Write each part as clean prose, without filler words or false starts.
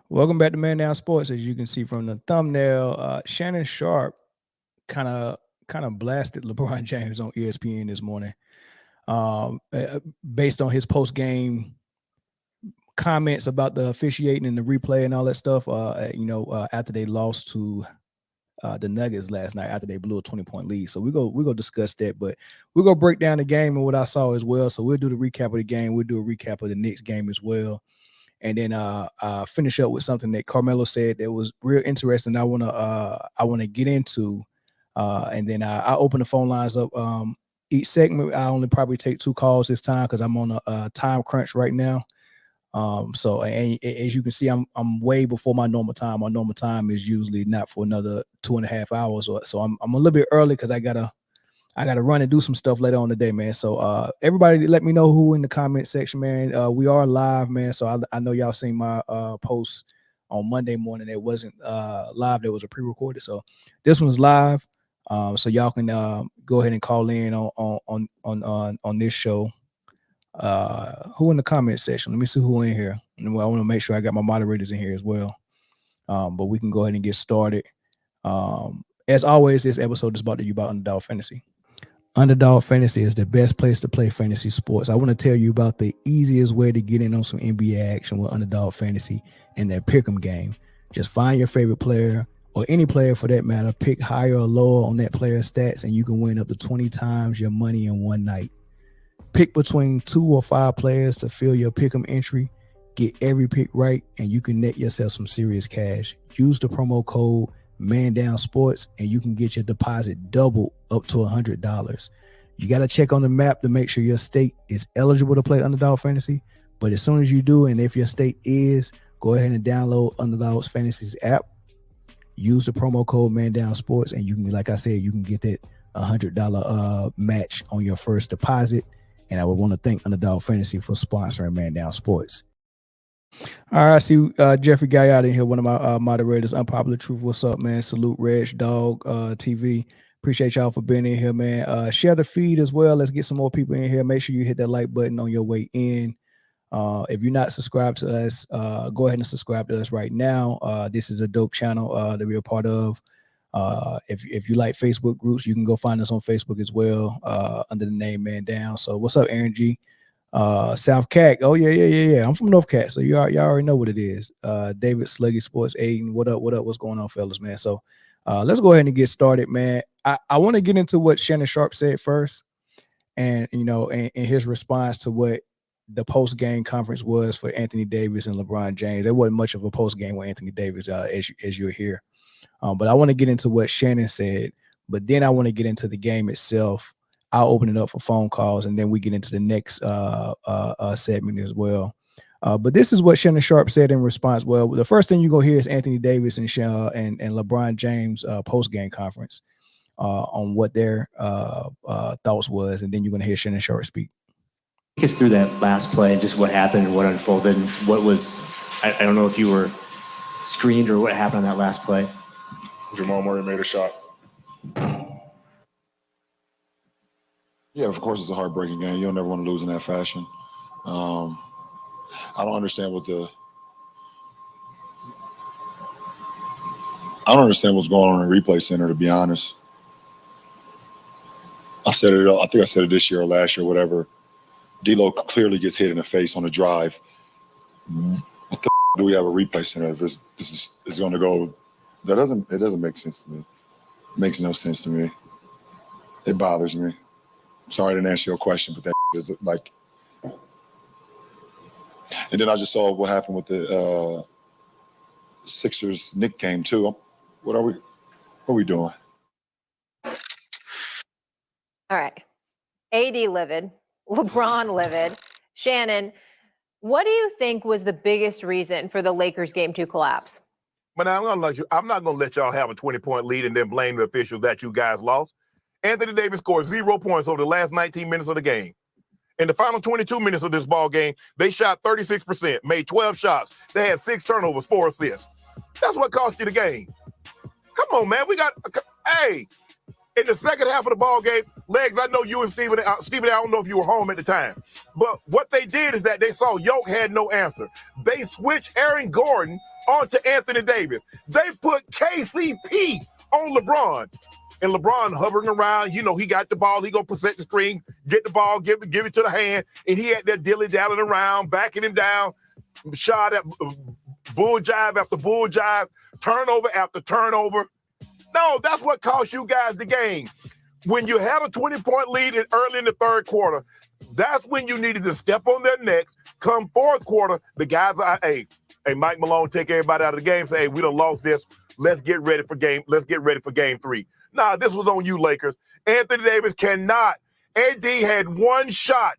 Welcome back to Man Down Sports. As you can see from the thumbnail, Shannon Sharpe kind of blasted LeBron James on ESPN this morning, based on his post game comments about the officiating and the replay and all that stuff. After they lost to the Nuggets last night, after they blew a 20-point lead. So we go discuss that, but we're gonna break down the game and what I saw as well. So we'll do the recap of the game. We'll do a recap of the Knicks game as well. And then finish up with something that Carmelo said that was real interesting. I wanna get into, and then I open the phone lines up. Each segment, I only probably take 2 calls this time because I'm on a time crunch right now. So as you can see, I'm way before my normal time. My normal time is usually not for another 2.5 hours, so I'm a little bit early because I gotta run and do some stuff later on today, man. So everybody let me know who in the comment section, man. We are live, man. So I know y'all seen my post on Monday morning. It wasn't live, there was a pre-recorded. So this one's live. So y'all can go ahead and call in on this show. Who in the comment section? Let me see who in here. And I want to make sure I got my moderators in here as well. But we can go ahead and get started. As always, this episode is brought to you by Underdog Fantasy. Underdog Fantasy is the best place to play fantasy sports. I want to tell you about the easiest way to get in on some NBA action with Underdog Fantasy and their pick'em game. Just find your favorite player, or any player for that matter, pick higher or lower on that player's stats, and you can win up to 20 times your money in one night. Pick between 2 or 5 players to fill your pick'em entry. Get every pick right, and you can net yourself some serious cash. Use the promo code ManDownSports, and you can get your deposit doubled up to $100. You got to check on the map to make sure your state is eligible to play Underdog Fantasy. But as soon as you do, and if your state is, go ahead and download Underdog Fantasy's app. Use the promo code ManDownSports, and you can, like I said, you can get that $100 match on your first deposit. And I would want to thank Underdog Fantasy for sponsoring Man Down Sports. All right, I see Jeffrey Guy out in here, one of my moderators. Unpopular Truth, what's up, man? Salute Reg Dog TV. Appreciate y'all for being in here, man. Share the feed as well. Let's get some more people in here. Make sure you hit that like button on your way in. If you're not subscribed to us, go ahead and subscribe to us right now. This is a dope channel that we're a part of. If you like Facebook groups, you can go find us on Facebook as well, under the name Man Down. So what's up, Aaron G? South Cat. Oh yeah. I'm from North Cat, so y'all already know what it is. David Sluggy Sports Aiden. What up? What's going on, fellas, man? So let's go ahead and get started, man. I want to get into what Shannon Sharpe said first, and and his response to what the post-game conference was for Anthony Davis and LeBron James. There wasn't much of a post-game with Anthony Davis, as you'll hear. But I want to get into what Shannon said, but then I want to get into the game itself. I'll open it up for phone calls, and then we get into the next segment as well. But this is what Shannon Sharpe said in response. Well, the first thing you're going to hear is Anthony Davis and LeBron James post-game conference on what their thoughts was, and then you're going to hear Shannon Sharpe speak. Take us through that last play and just what happened and what unfolded. And what was, I don't know if you were screened or what happened on that last play. Jamal Murray made a shot. Yeah, of course it's a heartbreaking game. You don't never want to lose in that fashion. I don't understand what's going on in the replay center, to be honest. I said it. I think I said it this year or last year, whatever. D'Lo clearly gets hit in the face on the drive. What the do we have a replay center if this is going to go? It doesn't make sense to me. It makes no sense to me. It bothers me. I'm sorry I didn't answer your question, but that is like. And then I just saw what happened with the Sixers Knicks game too. What are we doing? All right. AD livid, LeBron livid. Shannon, what do you think was the biggest reason for the Lakers game to collapse? But I'm not going to let y'all have a 20-point lead and then blame the officials that you guys lost. Anthony Davis scored 0 points over the last 19 minutes of the game. In the final 22 minutes of this ball game, they shot 36%, made 12 shots. They had 6 turnovers, 4 assists. That's what cost you the game. Come on, man. In the second half of the ball game, Legs, I know you and Stephen, I don't know if you were home at the time, but what they did is that they saw Yoke had no answer. They switched Aaron Gordon onto Anthony Davis. They put KCP on LeBron. And LeBron hovering around, you know, he got the ball, he gonna possess the screen, get the ball, give it to the hand, and he had that dilly-dallying around, backing him down, shot at bull jive after bull jive, turnover after turnover. No, that's what cost you guys the game. When you had a 20-point lead early in the third quarter, that's when you needed to step on their necks. Come fourth quarter, the guys are, hey, Mike Malone, take everybody out of the game, say, hey, we done lost this. Let's get ready for game 3. Nah, this was on you, Lakers. Anthony Davis cannot. AD had one shot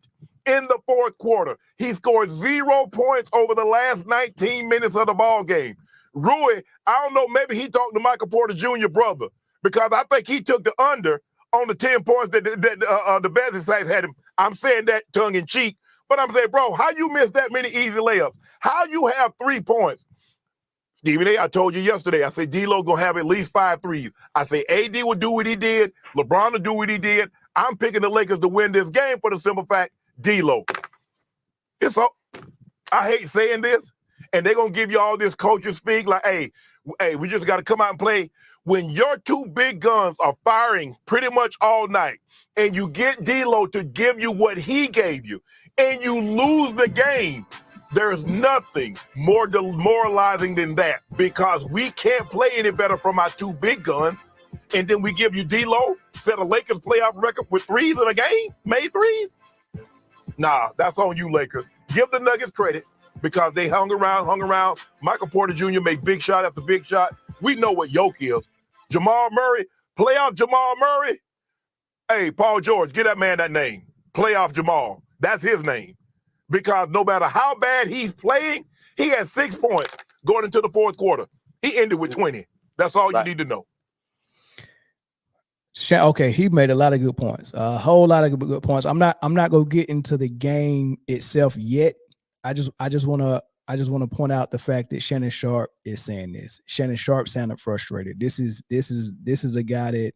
in the fourth quarter. He scored 0 points over the last 19 minutes of the ball game. Rui, I don't know, maybe he talked to Michael Porter Jr. brother, because I think he took the under on the 10 points that the betting sites had him. I'm saying that tongue in cheek, but I'm saying, bro, how you miss that many easy layups? How you have 3 points? Stephen A., I told you yesterday, I said D-Lo going to have at least 5 threes. I say AD will do what he did. LeBron will do what he did. I'm picking the Lakers to win this game for the simple fact, D-Lo. I hate saying this, and they're going to give you all this culture speak like, hey, we just got to come out and play. When your 2 big guns are firing pretty much all night, and you get D-Lo to give you what he gave you, and you lose the game, there's nothing more demoralizing than that, because we can't play any better from our 2 big guns, and then we give you D-Lo, set a Lakers playoff record with threes in a game, made threes. Nah, that's on you, Lakers. Give the Nuggets credit because they hung around. Michael Porter Jr. made big shot after big shot. We know what Yoke is. Jamal Murray, playoff Jamal Murray. Hey, Paul George, get that man that name. Playoff Jamal. That's his name. Because no matter how bad he's playing, he had 6 points going into the fourth quarter. He ended with 20. That's all you need to know. Okay, he made a lot of good points. A whole lot of good points. I'm not gonna get into the game itself yet. I just want to point out the fact that Shannon Sharpe is saying this. Shannon Sharpe sounded frustrated. This is a guy that,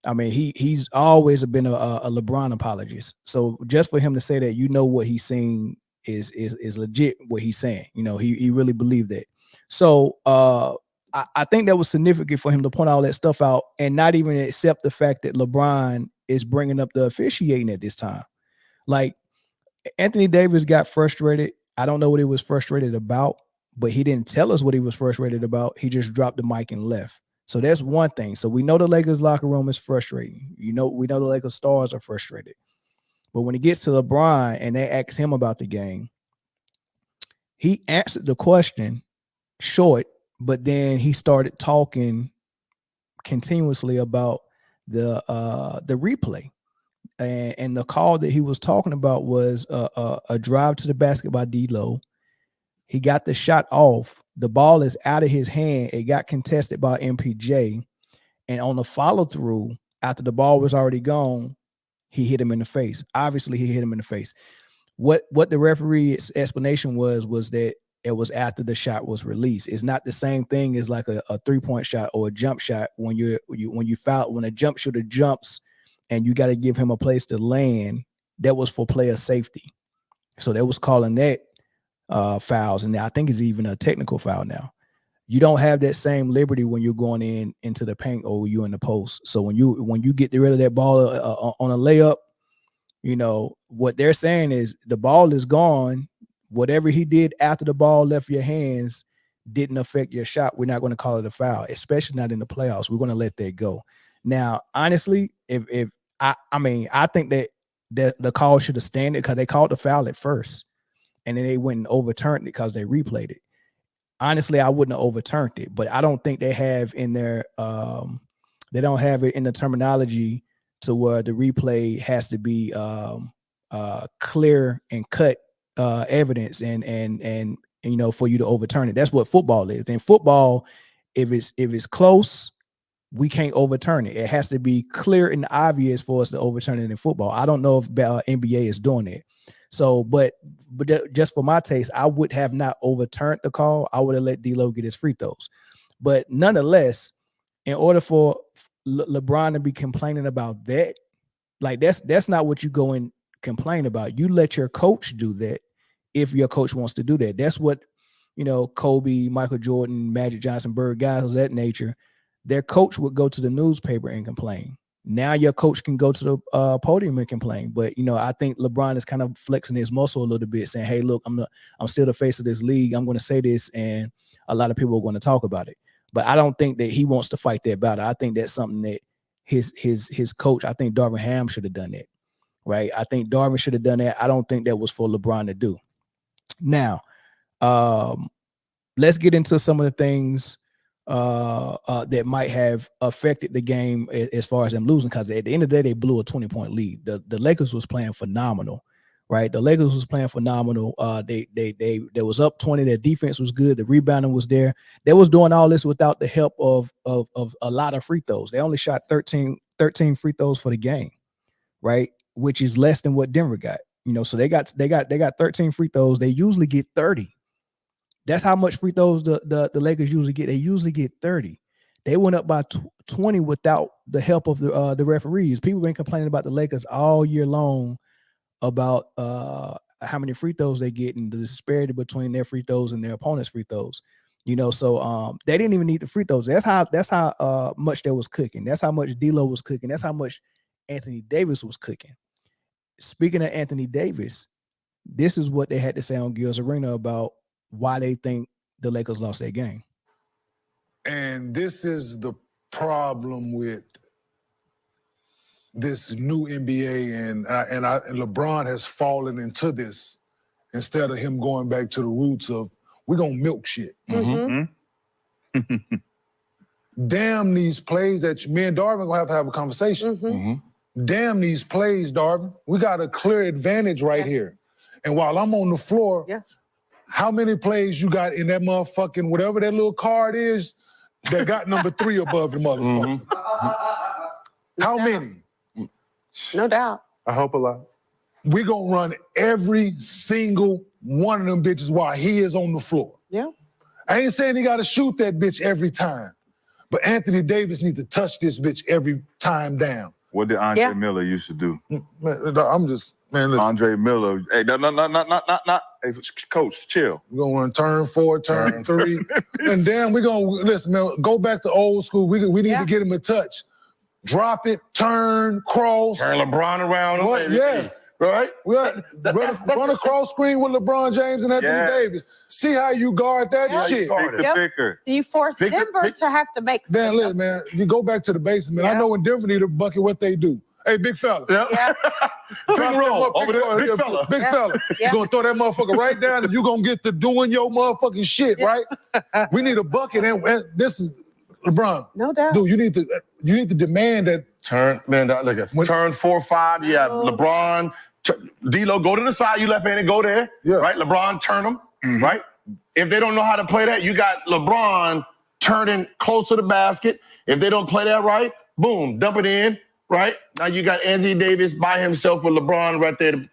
I mean, he's always been a LeBron apologist. So just for him to say that, you know, what he's saying is legit. What he's saying, you know, he really believed that. So I think that was significant for him to point all that stuff out and not even accept the fact that LeBron is bringing up the officiating at this time. Like, Anthony Davis got frustrated. I don't know what he was frustrated about, but he didn't tell us what he was frustrated about. He just dropped the mic and left. So that's one thing. So we know the Lakers locker room is frustrating. We know the Lakers stars are frustrated. But when it gets to LeBron and they ask him about the game, he answered the question short, but then he started talking continuously about the replay. And the call that he was talking about was a drive to the basket by D-Lo. He got the shot off. The ball is out of his hand. It got contested by MPJ. And on the follow-through, after the ball was already gone, he hit him in the face. Obviously, he hit him in the face. What the referee's explanation was that it was after the shot was released. It's not the same thing as like a 3-point shot or a jump shot when when a jump shooter jumps and you got to give him a place to land. That was for player safety. So they was calling that fouls, and I think it's even a technical foul now. You don't have that same liberty when you're going into the paint or you in the post. So when you get rid of that ball on a layup, you know what they're saying is the ball is gone. Whatever he did after the ball left your hands didn't affect your shot. We're not going to call it a foul, especially not in the playoffs. We're going to let that go. Now, honestly, if I think that the call should have stand it because they called the foul at first, and then they went and overturned it because they replayed it. Honestly, I wouldn't have overturned it, but I don't think they have in their they don't have it in the terminology to where the replay has to be clear and cut evidence and you know, for you to overturn it. That's what football is. In football, if it's close, we can't overturn it. It has to be clear and obvious for us to overturn it in football. I don't know if NBA is doing it. So, but just for my taste, I would have not overturned the call. I would have let D-Lo get his free throws. But nonetheless, in order for LeBron to be complaining about that, Like that's not what you go and complain about. You let your coach do that if your coach wants to do that. That's what, Kobe, Michael Jordan, Magic Johnson, Bird, guys of that nature, their coach would go to the newspaper and complain. Now your coach can go to the podium and complain. But, I think LeBron is kind of flexing his muscle a little bit, saying, hey, look, I'm still the face of this league. I'm going to say this, and a lot of people are going to talk about it. But I don't think that he wants to fight that battle. I think that's something that his coach, I think Darvin Ham should have done that, right? I think Darvin should have done that. I don't think that was for LeBron to do. Now, let's get into some of the things that might have affected the game as far as them losing, because at the end of the day, they blew a 20-point lead. The Lakers was playing phenomenal, right? The Lakers was playing phenomenal. They was up 20. Their defense was good. The rebounding was there. They was doing all this without the help of a lot of free throws. They only shot 13 free throws for the game, right? Which is less than what Denver got. So they got 13 free throws. They usually get 30. That's how much free throws the Lakers usually get. They usually get 30. They went up by 20 without the help of the referees. People been complaining about the Lakers all year long about how many free throws they get and the disparity between their free throws and their opponent's free throws. So they didn't even need the free throws. That's how much they was cooking. That's how much D'Lo was cooking. That's how much Anthony Davis was cooking. Speaking of Anthony Davis, this is what they had to say on Gil's Arena about why they think the Lakers lost that game. And this is the problem with this new NBA, and LeBron has fallen into this instead of him going back to the roots of we're gonna milk shit. Mm-hmm. Damn these plays that me and Darvin gonna have to have a conversation. Mm-hmm. Damn these plays, Darvin. We got a clear advantage right here. And while I'm on the floor, how many plays you got in that motherfucking whatever that little card is that got number 3 above the motherfucker? How many? No doubt. I hope a lot. We're gonna run every single one of them bitches while he is on the floor. Yeah. I ain't saying he gotta shoot that bitch every time, but Anthony Davis needs to touch this bitch every time down. What did Andre Miller used to do? Man, I'm just, man, listen. Andre Miller. Hey, not. Hey, coach, chill. We're gonna run turn 4, turn 3. And then we're gonna, listen, man, go back to old school. We need to get him a touch. Drop it, turn, cross. Turn LeBron around. What? Yes. Right? Run a cross screen with LeBron James and Anthony Davis. See how you guard that shit. Pick the picker. You force Denver to have to make Man, listen, man, you go back to the basics, man. I know when Denver need a bucket, what they do. Hey, big fella. Yeah. Big roll over there. Big fella. Big fella. You're going to throw that motherfucker right down and you're going to get to doing your motherfucking shit, right? We need a bucket. And this is LeBron. No doubt. Dude, you need to demand that. Turn 4, 5. Yeah, LeBron. D'Lo, go to the side. You left-handed, go there. Yeah. Right? LeBron, turn them. Right? If they don't know how to play that, you got LeBron turning close to the basket. If they don't play that right, boom, dump it in. Right? Now you got Anthony Davis by himself with LeBron right there.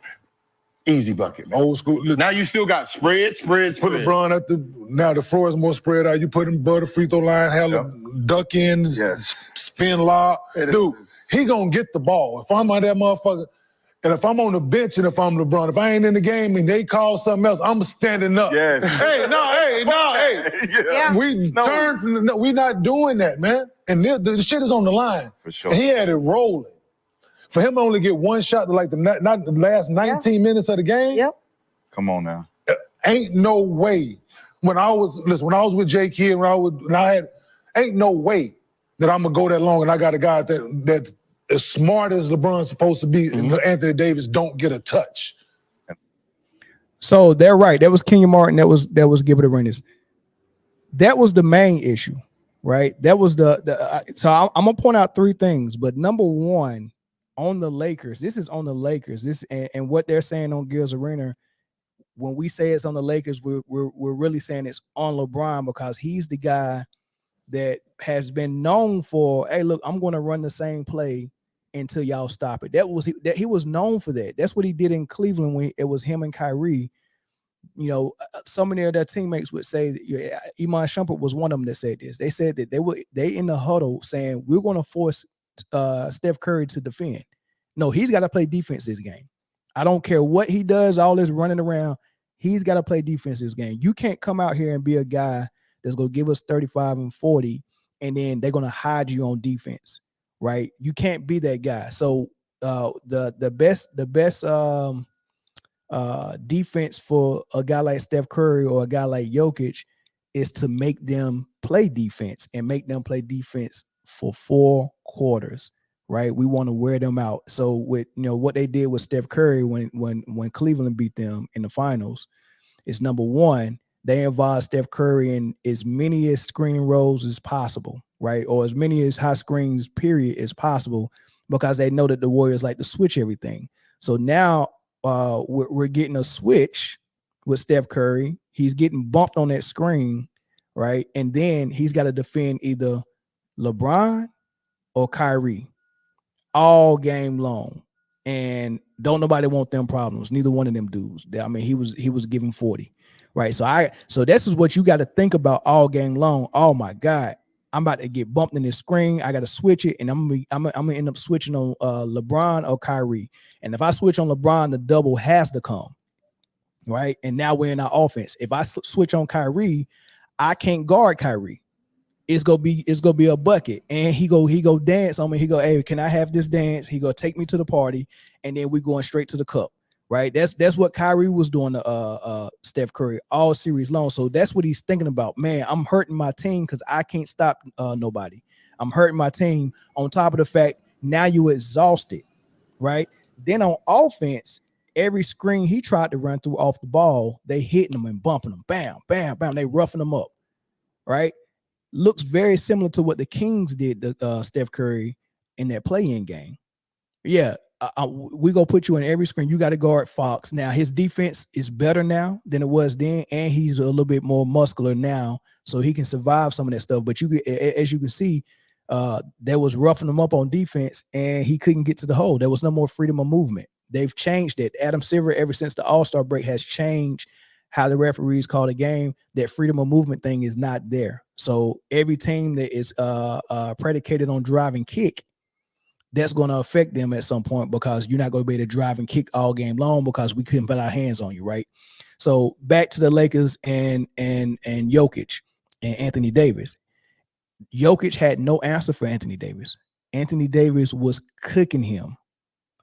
Easy bucket, man. Old school. Now you still got spread. Put LeBron now the floor is more spread out. You put him above the free throw line, duck in, spin lob. Dude, he gonna get the ball. If I'm on that motherfucker, and if I'm on the bench and if I'm LeBron, if I ain't in the game and they call something else, I'm standing up. Yes. Hey. We not doing that, man. And the shit is on the line. For sure. And he had it rolling. For him to only get one shot to like not the last 19 minutes of the game. Yep. Come on now. Ain't no way. When I was with Jay Kidd, ain't no way that I'm gonna go that long and I got a guy that as smart as LeBron's supposed to be, and Anthony Davis don't get a touch. So they're right. That was Kenyon Martin. That was Gilbert Arenas. That was the main issue, right? That was so I'm gonna point out 3 things. But number 1, on the Lakers, this is on the Lakers. This and what they're saying on Gil's Arena. When we say it's on the Lakers, we're really saying it's on LeBron, because he's the guy that has been known for, hey, look, I'm going to run the same play until y'all stop it. He was known for that. That's what he did in Cleveland when it was him and Kyrie. So many of their teammates would say that, Iman Shumpert was one of them that said this. They said that they in the huddle saying, we're going to force Steph Curry to defend. No, he's got to play defense this game. I don't care what he does, all this running around. He's got to play defense this game. You can't come out here and be a guy that's going to give us 35 and 40, and then they're going to hide you on defense, right? You can't be that guy. So the best defense for a guy like Steph Curry or a guy like Jokic is to make them play defense and make them play defense for 4 quarters, right? We want to wear them out. So with what they did with Steph Curry when Cleveland beat them in the finals is, number one, they involved Steph Curry in as many as screening roles as possible, right? Or as many as high screens period as possible, because they know that the Warriors like to switch everything. So now we're getting a switch with Steph Curry. He's getting bumped on that screen, right? And then he's got to defend either LeBron or Kyrie all game long. And don't nobody want them problems. Neither one of them dudes. I mean, he was giving 40, right? So this is what you got to think about all game long. Oh my God, I'm about to get bumped in this screen. I got to switch it, and I'm gonna end up switching on LeBron or Kyrie. And if I switch on LeBron, the double has to come, right? And now we're in our offense. If I switch on Kyrie, I can't guard Kyrie. It's gonna be a bucket, and he go dance on me. He go, hey, can I have this dance? He go take me to the party, and then we going straight to the cup, right? That's what Kyrie was doing to Steph Curry all series long. So that's what he's thinking about. Man, I'm hurting my team because I can't stop nobody. I'm hurting my team. On top of the fact, now you exhausted, right? Then on offense, every screen he tried to run through off the ball, they hitting him and bumping him, bam, bam, bam. They roughing him up, right? Looks very similar to what the Kings did to Steph Curry in that play-in game. Yeah, we gonna put you in every screen. You got to guard Fox. Now his defense is better now than it was then, and he's a little bit more muscular now, so he can survive some of that stuff. But as you can see, there was roughing him up on defense, and he couldn't get to the hole. There was no more freedom of movement. They've changed it. Adam Silver, ever since the All-Star break, has changed how the referees call the game. That freedom of movement thing is not there. So every team that is predicated on drive and kick, that's going to affect them at some point, because you're not going to be able to drive and kick all game long because we couldn't put our hands on you, right? So back to the Lakers and Jokic and Anthony Davis. Jokic had no answer for Anthony Davis. Anthony Davis was cooking him.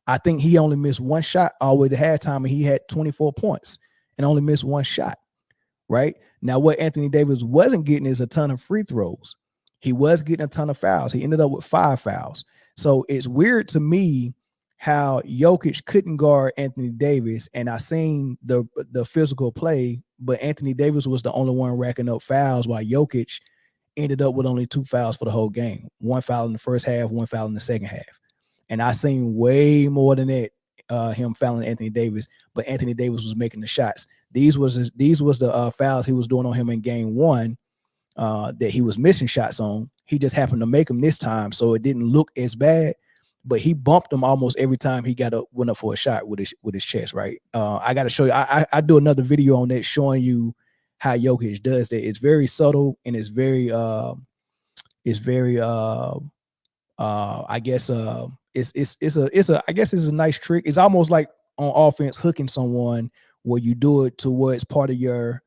I think he only missed one shot all the way to halftime, and he had 24 points and only missed one shot, right? Now, what Anthony Davis wasn't getting is a ton of free throws. He was getting a ton of fouls. He ended up with 5 fouls. So it's weird to me how Jokic couldn't guard Anthony Davis, and I seen the physical play, but Anthony Davis was the only one racking up fouls, while Jokic ended up with only 2 fouls for the whole game. 1 foul in the first half, 1 foul in the second half. And I seen way more than that, him fouling Anthony Davis, but Anthony Davis was making the shots. These was the fouls he was doing on him in game 1 that he was missing shots on. He just happened to make them this time, so it didn't look as bad, but he bumped him almost every time he went up for a shot with his chest, right? I got to show you. I do another video on that showing you how Jokic does that. It's very subtle, and it's very I guess it's a nice trick. It's almost like on offense hooking someone, where you do it towards part of your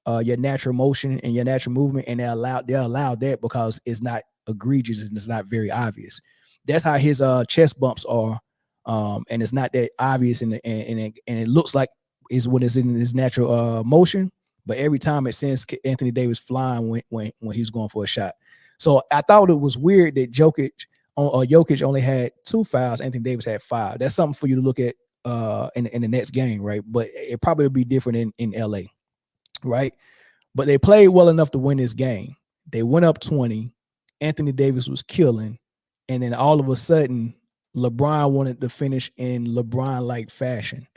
natural motion and your natural movement, and they allow that because it's not egregious and it's not very obvious. That's how his chest bumps are, and it's not that obvious, and it looks like is when it's in his natural motion, but every time it sends Anthony Davis flying when he's going for a shot. So I thought it was weird that Jokic only had 2 fouls. Anthony Davis had 5. That's something for you to look at in the next game, right? But it probably would be different in LA, right? But they played well enough to win this game. They went up 20. Anthony Davis was killing, and then all of a sudden, LeBron wanted to finish in LeBron-like fashion.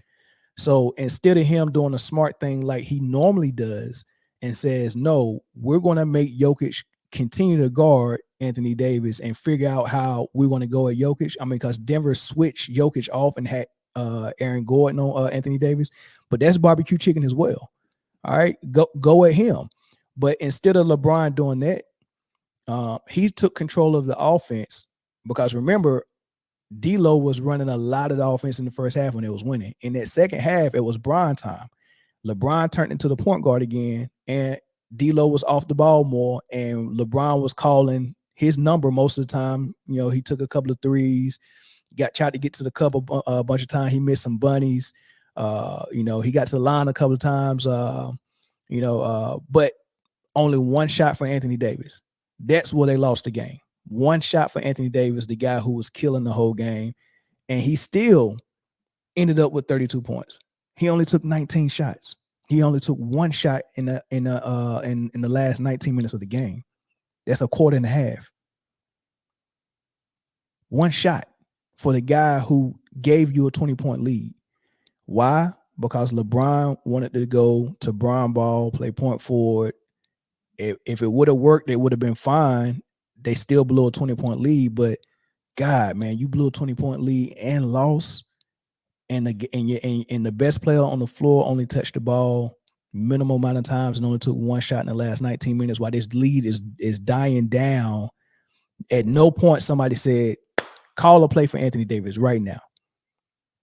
So instead of him doing a smart thing like he normally does and says, no, we're going to make Jokic continue to guard Anthony Davis and figure out how we want to go at Jokic. I mean, because Denver switched Jokic off and had Aaron Gordon on Anthony Davis, but that's barbecue chicken as well. All right, go at him. But instead of LeBron doing that, he took control of the offense, because remember, D'Lo was running a lot of the offense in the first half when it was winning. In that second half, it was Bron time. LeBron turned into the point guard again, and D'Lo was off the ball more, and LeBron was calling his number most of the time. You know, he took a couple of threes, tried to get to the cup a bunch of times. He missed some bunnies. You know, he got to the line a couple of times. But only one shot for Anthony Davis. That's where they lost the game. One shot for Anthony Davis, the guy who was killing the whole game, and he still ended up with 32 points. He only took 19 shots. He only took one shot in the last 19 minutes of the game. That's a quarter and a half. One shot for the guy who gave you a 20-point lead. Why? Because LeBron wanted to go to Bron ball, play point forward. If it would have worked, it would have been fine. They still blew a 20-point lead, but God, man, you blew a 20-point lead and lost. And the best player on the floor only touched the ball minimal amount of times and only took one shot in the last 19 minutes while this lead is dying down. At no point somebody said, call a play for Anthony Davis right now.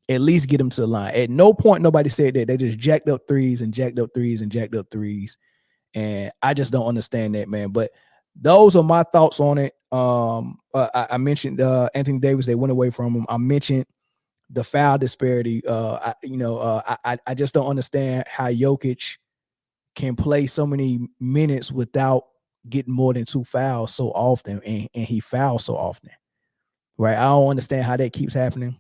At least get him to the line. At no point nobody said that. They just jacked up threes and jacked up threes and jacked up threes. And I just don't understand that, man. But those are my thoughts on it. I mentioned Anthony Davis. They went away from him. I mentioned the foul disparity. I just don't understand how Jokic can play so many minutes without getting more than 2 fouls so often, and he fouls so often, right? I don't understand how that keeps happening.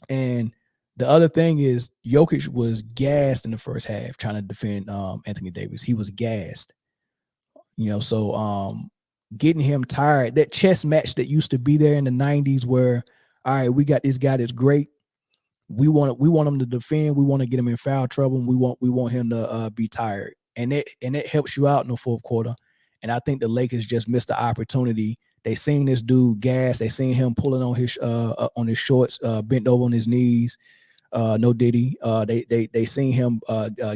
And the other thing is Jokic was gassed in the first half trying to defend Anthony Davis. He was gassed, so getting him tired, that chess match that used to be there in the 90s where, all right, we got this guy that's great. We want him to defend. We want to get him in foul trouble. And we want him to be tired. And it helps you out in the fourth quarter. And I think the Lakers just missed the opportunity. They seen this dude gas. They seen him pulling on his shorts, bent over on his knees. No Diddy. They seen him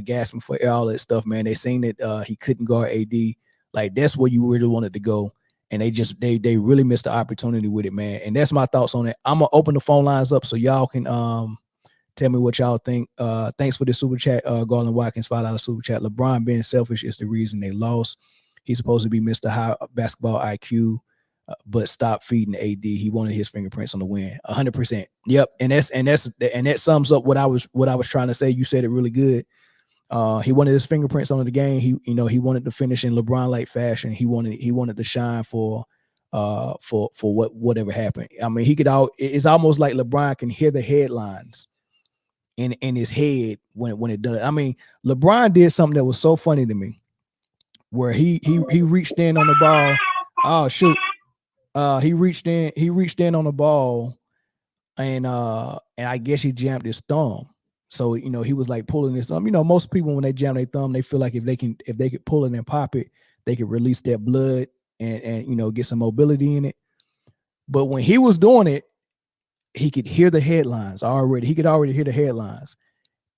gasping for air, all that stuff, man. They seen that he couldn't guard AD. Like, that's where you really wanted to go. And they really missed the opportunity with it, man. And that's my thoughts on it. I'm gonna open the phone lines up so y'all can tell me what y'all think. Thanks for the super chat, Garland Watkins, $5 super chat. LeBron being selfish is the reason they lost. He's supposed to be Mr. High basketball IQ, but stop feeding AD. He wanted his fingerprints on the win. 100%. Yep. And that sums up what I was trying to say. You said it really good. He wanted his fingerprints on the game. He wanted to finish in LeBron-like fashion. He wanted to shine for whatever happened. I mean, it's almost like LeBron can hear the headlines in his head when it does. I mean, LeBron did something that was so funny to me, where he reached in on the ball. Oh shoot. He reached in on the ball, and I guess he jammed his thumb. So, he was like pulling his thumb. Most people, when they jam their thumb, they feel like if they could pull it and pop it, they could release that blood and get some mobility in it. But when he was doing it, he could hear the headlines already. He could already hear the headlines,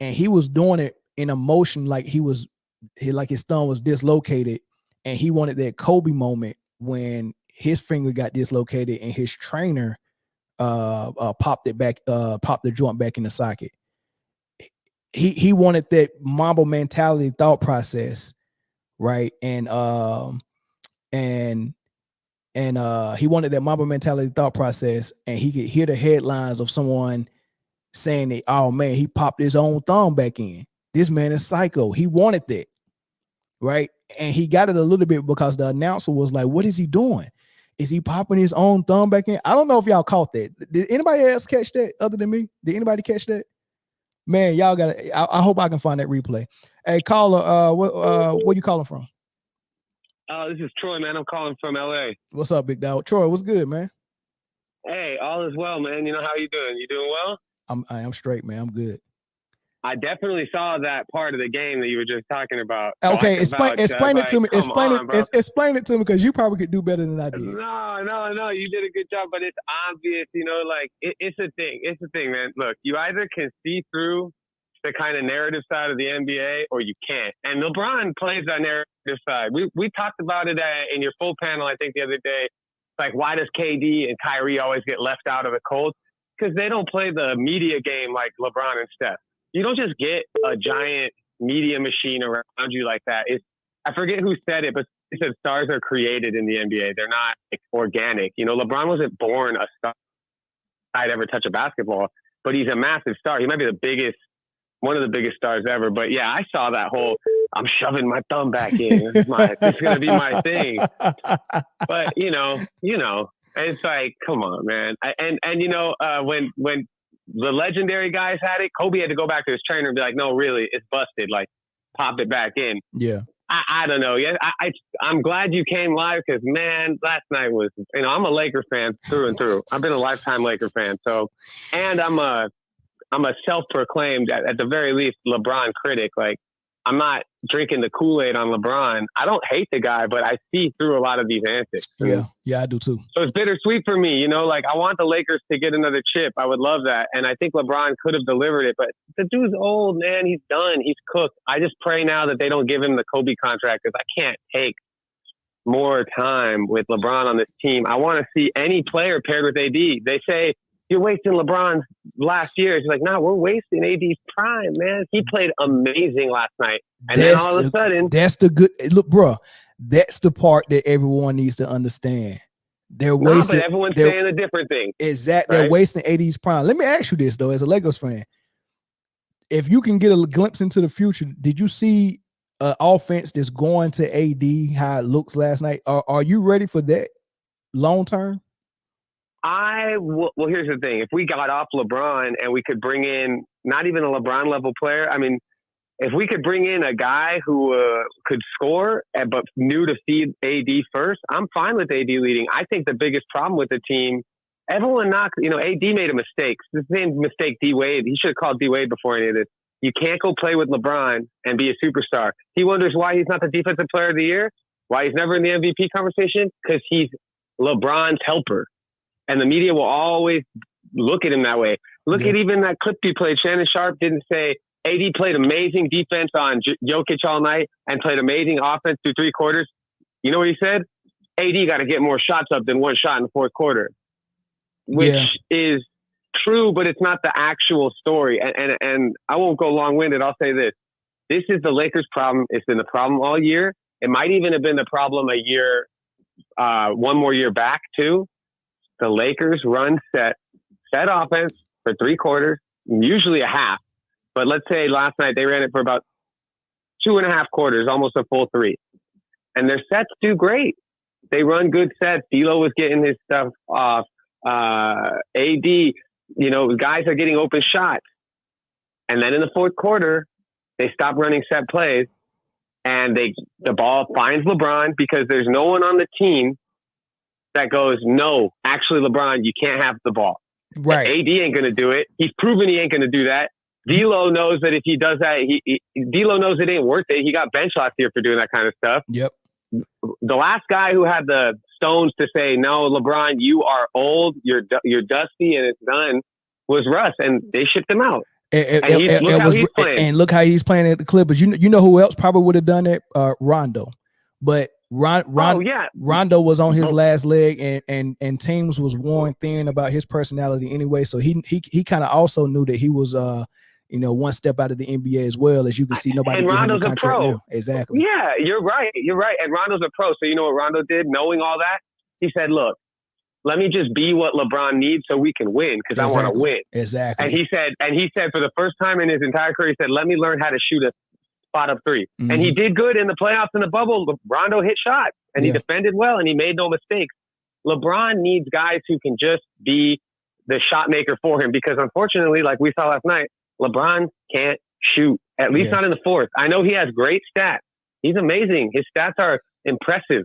and he was doing it in a motion like like his thumb was dislocated, and he wanted that Kobe moment when his finger got dislocated and his trainer popped the joint back in the socket. He wanted that Mamba mentality thought process, right? And he wanted that Mamba mentality thought process, and he could hear the headlines of someone saying that, oh man, he popped his own thumb back in. This man is psycho. He wanted that, right? And he got it a little bit because the announcer was like, what is he doing? Is he popping his own thumb back in? I don't know if y'all caught that. Did anybody else catch that other than me? Did anybody catch that? Man, y'all got to. I hope I can find that replay. Hey, caller, where you calling from? This is Troy, man. I'm calling from LA. What's up, big dog? Troy, what's good, man? Hey, all is well, man. How you doing? You doing well? I am straight, man. I'm good. I definitely saw that part of the game that you were just talking about. Okay, explain it to me. Explain it to me, because you probably could do better than I did. No, you did a good job, but it's obvious, it's a thing. It's a thing, man. Look, you either can see through the kind of narrative side of the NBA or you can't. And LeBron plays that narrative side. We talked about it in your full panel, I think, the other day. Like, why does KD and Kyrie always get left out of the cold? because they don't play the media game like LeBron and Steph. You don't just get a giant media machine around you like that. I forget who said it, but he said stars are created in the NBA. They're not organic. You know, LeBron wasn't born a star I'd ever touch a basketball, but he's a massive star. He might be one of the biggest stars ever. But yeah, I saw that whole, I'm shoving my thumb back in. This is going to be my thing. But you know, it's like, come on, man. And you know, when the legendary guys had it, Kobe had to go back to his trainer and be like, no, really, it's busted. Like, pop it back in. Yeah. I don't know. Yeah, I'm glad you came live because, man, last night was, you know, I'm a Laker fan through and through. I've been a lifetime Laker fan. So, and I'm a self-proclaimed, at the very least, LeBron critic. Like, I'm not drinking the Kool-Aid on LeBron. I don't hate the guy, but I see through a lot of these antics. Yeah, I do too. So it's bittersweet for me, you know, like I want the Lakers to get another chip. I would love that. And I think LeBron could have delivered it, but the dude's old, man. He's done. He's cooked. I just pray now that they don't give him the Kobe contract because I can't take more time with LeBron on this team. I want to see any player paired with AD. They say, you're wasting LeBron's last year. He's like, nah, we're wasting AD's prime, man. He played amazing last night. And then all of a sudden. That's the good. Look, bro, that's the part that everyone needs to understand. They're wasting. But everyone's saying a different thing. Exactly. Right? They're wasting AD's prime. Let me ask you this, though, as a Lakers fan. If you can get a glimpse into the future, did you see an offense that's going to AD, how it looks last night? Are you ready for that long term? Well, here's the thing. If we got off LeBron and we could bring in not even a LeBron level player, I mean, if we could bring in a guy who could score but knew to feed AD first, I'm fine with AD leading. I think the biggest problem with the team, everyone knocks, you know, AD made a mistake. It's the same mistake D Wade. He should have called D Wade before any of this. You can't go play with LeBron and be a superstar. He wonders why he's not the defensive player of the year, why he's never in the MVP conversation, because he's LeBron's helper. And the media will always look at him that way. Look at even that clip he played. Shannon Sharpe didn't say AD played amazing defense on Jokic all night and played amazing offense through 3 quarters. You know what he said? AD got to get more shots up than one shot in the 4th quarter, which is true, but it's not the actual story. And I won't go long-winded. I'll say this. This is the Lakers' problem. It's been the problem all year. It might even have been the problem a year, one more year back too. The Lakers run set offense for 3 quarters, usually a half. But let's say last night they ran it for about 2.5 quarters, almost a full 3. And their sets do great. They run good sets. D'Lo was getting his stuff off. AD, you know, guys are getting open shots. And then in the 4th quarter, they stop running set plays. And the ball finds LeBron because there's no one on the team that goes, no, actually, LeBron, you can't have the ball. Right. AD ain't going to do it. He's proven he ain't going to do that. D'Lo knows that if he does that, D'Lo knows it ain't worth it. He got benched last year for doing that kind of stuff. Yep. The last guy who had the stones to say, no, LeBron, you are old, you're dusty, and it's done, was Russ, and they shipped him out. And look how he's playing at the Clippers. You know who else probably would have done that? Rondo. But Rondo was on his last leg, and teams was worn thin about his personality anyway. So he kind of also knew that he was one step out of the NBA as well. As you can see, nobody. And Rondo's a pro. Now. Exactly. Yeah, you're right. And Rondo's a pro. So you know what Rondo did? Knowing all that, he said, "Look, let me just be what LeBron needs so we can win because I want to win." Exactly. And he said for the first time in his entire career, he said, "Let me learn how to shoot a spot up 3." Mm-hmm. And he did good in the playoffs in the bubble. Rondo hit shots and he defended well and he made no mistakes. LeBron needs guys who can just be the shot maker for him because unfortunately, like we saw last night, LeBron can't shoot, at least not in the 4th. I know he has great stats. He's amazing. His stats are impressive.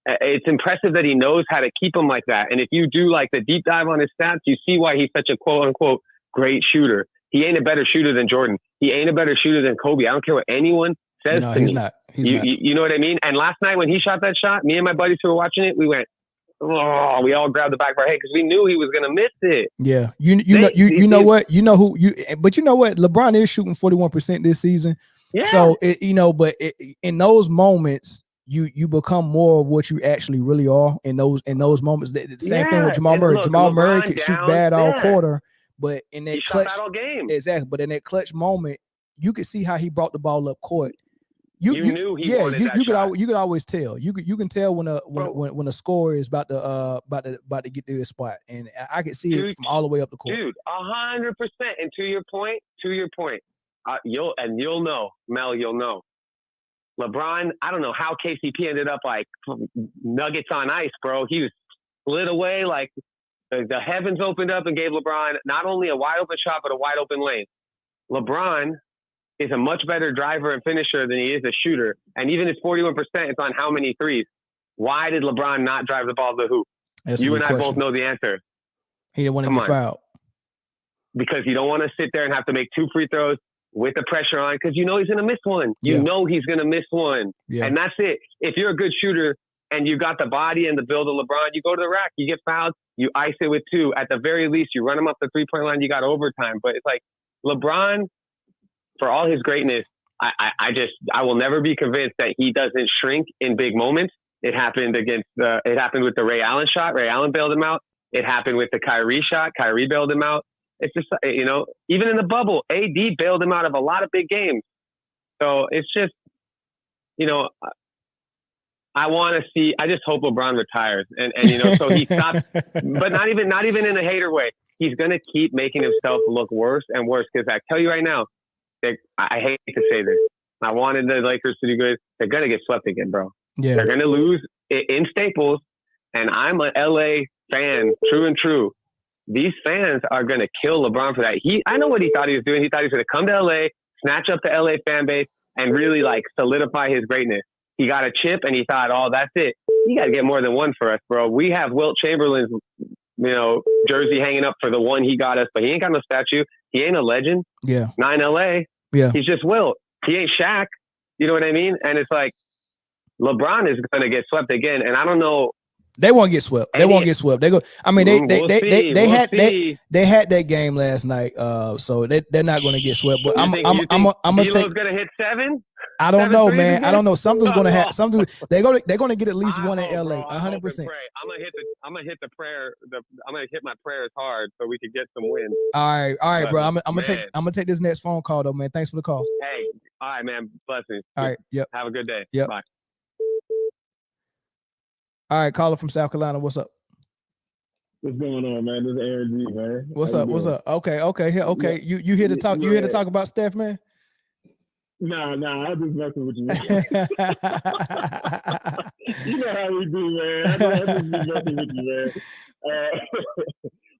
It's impressive that he knows how to keep them like that. And if you do like the deep dive on his stats, you see why he's such a quote unquote great shooter. He ain't a better shooter than Jordan. He ain't a better shooter than Kobe. I don't care what anyone says to me. He's not. You know what I mean? And last night when he shot that shot, me and my buddies who were watching it, we went, oh, we all grabbed the back of our head because we knew he was going to miss it. Yeah. You know what? You know who but you know what? LeBron is shooting 41% this season. Yeah. So, in those moments, you become more of what you actually really are in those moments. The same thing with Jamal and Murray. look, Jamal Murray LeBron could shoot down, bad all yeah. quarter, but in that He shot clutch, bad all game. exactly. But in that clutch moment, you could see how he brought the ball up court. You knew he wanted that shot. You could always tell. You can tell when a scorer is about to get to his spot, and I could see it from all the way up the court. Dude, 100%. And to your point, you'll know, Mel, you'll know. LeBron, I don't know how KCP ended up like nuggets on ice, bro. He was slid away like the heavens opened up and gave LeBron not only a wide open shot but a wide open lane. LeBron is a much better driver and finisher than he is a shooter. And even his 41%, it's on how many threes. Why did LeBron not drive the ball to the hoop? You and I both know the answer. He didn't want to get fouled. Because you don't want to sit there and have to make 2 free throws with the pressure on, because you know he's going to miss one. You know he's going to miss one. Yeah. And that's it. If you're a good shooter and you got the body and the build of LeBron, you go to the rack, you get fouled, you ice it with 2. At the very least, you run him up the 3-point line, you got overtime. But it's like LeBron, for all his greatness, I will never be convinced that he doesn't shrink in big moments. It happened it happened with the Ray Allen shot. Ray Allen bailed him out. It happened with the Kyrie shot. Kyrie bailed him out. It's just, even in the bubble, AD bailed him out of a lot of big games. So it's just, I just hope LeBron retires and so he stops, but not even in a hater way. He's going to keep making himself look worse and worse. Cause I tell you right now, I hate to say this. I wanted the Lakers to do good. They're going to get swept again, bro. Yeah. They're going to lose in Staples. And I'm an LA fan, true and true. These fans are going to kill LeBron for that. I know what he thought he was doing. He thought he was going to come to LA, snatch up the LA fan base, and really solidify his greatness. He got a chip and he thought, oh, that's it. You got to get more than one for us, bro. We have Wilt Chamberlain's, jersey hanging up for the one he got us, but he ain't got no statue. He ain't a legend. Yeah. Not in LA. Yeah. He's just Wilt. He ain't Shaq. You know what I mean? And it's like, LeBron is going to get swept again. And I don't know. They won't get swept. They won't get swept. They go. I mean, they had that game last night. So they're not going to get swept. But I'm gonna take. Going to hit 7. I don't know, man. I don't know. Something's going to happen. Something. They're going to get at least one in LA. 100%. I'm gonna hit the prayer. I'm gonna hit my prayers hard so we can get some wins. All right, bro. I'm gonna take this next phone call though, man. Thanks for the call. Hey, all right, man. Blessings. All right. Yep. Have a good day. Yep. Bye. All right, caller from South Carolina. What's up? What's going on, man? This is Aaron G, man. What's up? Okay. Okay. You here to talk? You here to talk about Steph, man? Nah, I'm just messing with you. You know how we do, man. I just be messing with you, man.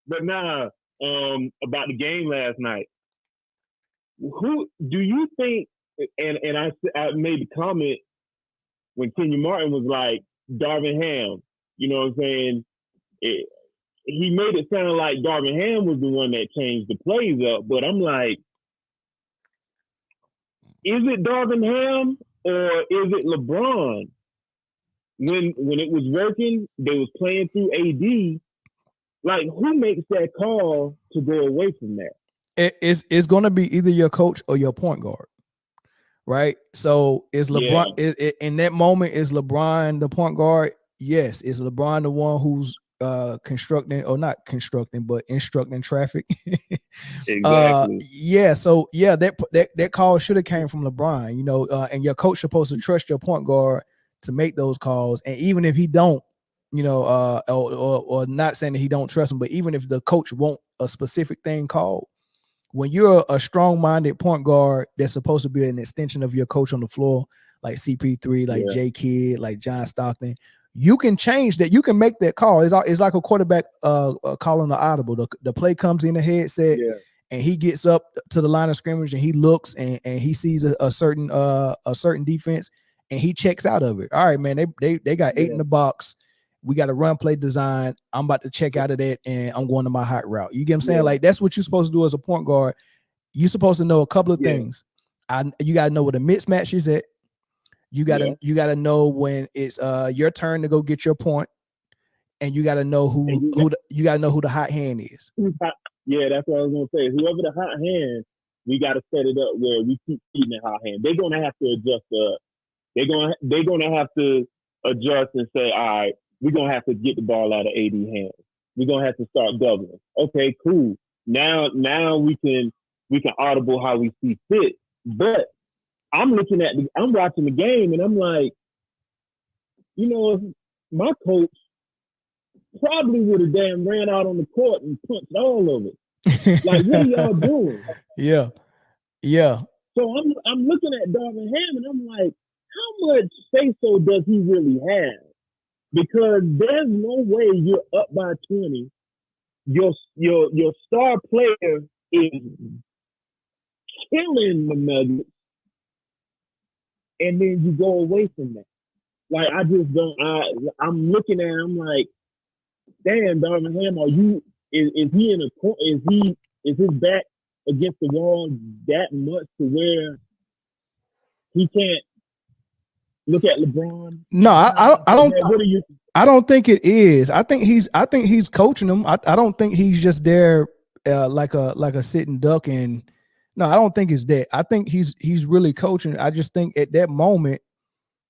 But about the game last night. Who do you think? And I made the comment when Kenya Martin was like Darvin Ham. You know what I'm saying? He made it sound like Darvin Ham was the one that changed the plays up, but I'm like, is it Darvin Ham or is it LeBron? When it was working, they was playing through AD. Like, who makes that call to go away from that? It's going to be either your coach or your point guard, right? So is LeBron in that moment? Is LeBron the point guard? Yes. Is LeBron the one who's instructing traffic? Exactly. So that call should have came from LeBron, and your coach supposed to trust your point guard to make those calls. And even if he don't, or not saying that he don't trust him, but even if the coach want a specific thing called, when you're a strong-minded point guard that's supposed to be an extension of your coach on the floor, like CP3, like J Kidd, like John Stockton, you can change that. You can make that call. It's like a quarterback calling the audible. The play comes in the headset, and he gets up to the line of scrimmage and he looks and he sees a certain defense and he checks out of it. All right, man. They got 8 in the box. We got a run play design. I'm about to check out of that and I'm going to my hot route. You get what I'm saying? Like, that's what you're supposed to do as a point guard. You're supposed to know a couple of things. You got to know what a mismatch is at. You gotta know when it's your turn to go get your point, and you gotta know who the hot hand is. Yeah, that's what I was gonna say. Whoever the hot hand, we gotta set it up where we keep feeding the hot hand. They're gonna have to adjust they're gonna have to adjust and say, all right, we're gonna have to get the ball out of AD hands. We're gonna have to start doubling. Okay, cool. Now we can audible how we see fit. But I'm watching the game and I'm like, my coach probably would have damn ran out on the court and punched all of it. Like, what are y'all doing? Yeah. So I'm looking at Darvin Ham and I'm like, how much say-so does he really have? Because there's no way you're up by 20. Your star player is killing the Nuggets, and then you go away from that. Like, I just don't. I'm looking at him like, damn, Darvin Ham, is he in a is his back against the wall that much to where he can't look at LeBron? No, I don't. What are you? I don't think it is. I think he's coaching them. I don't think he's just there like a sitting duck. And no, I don't think it's that. I think he's really coaching. I just think at that moment,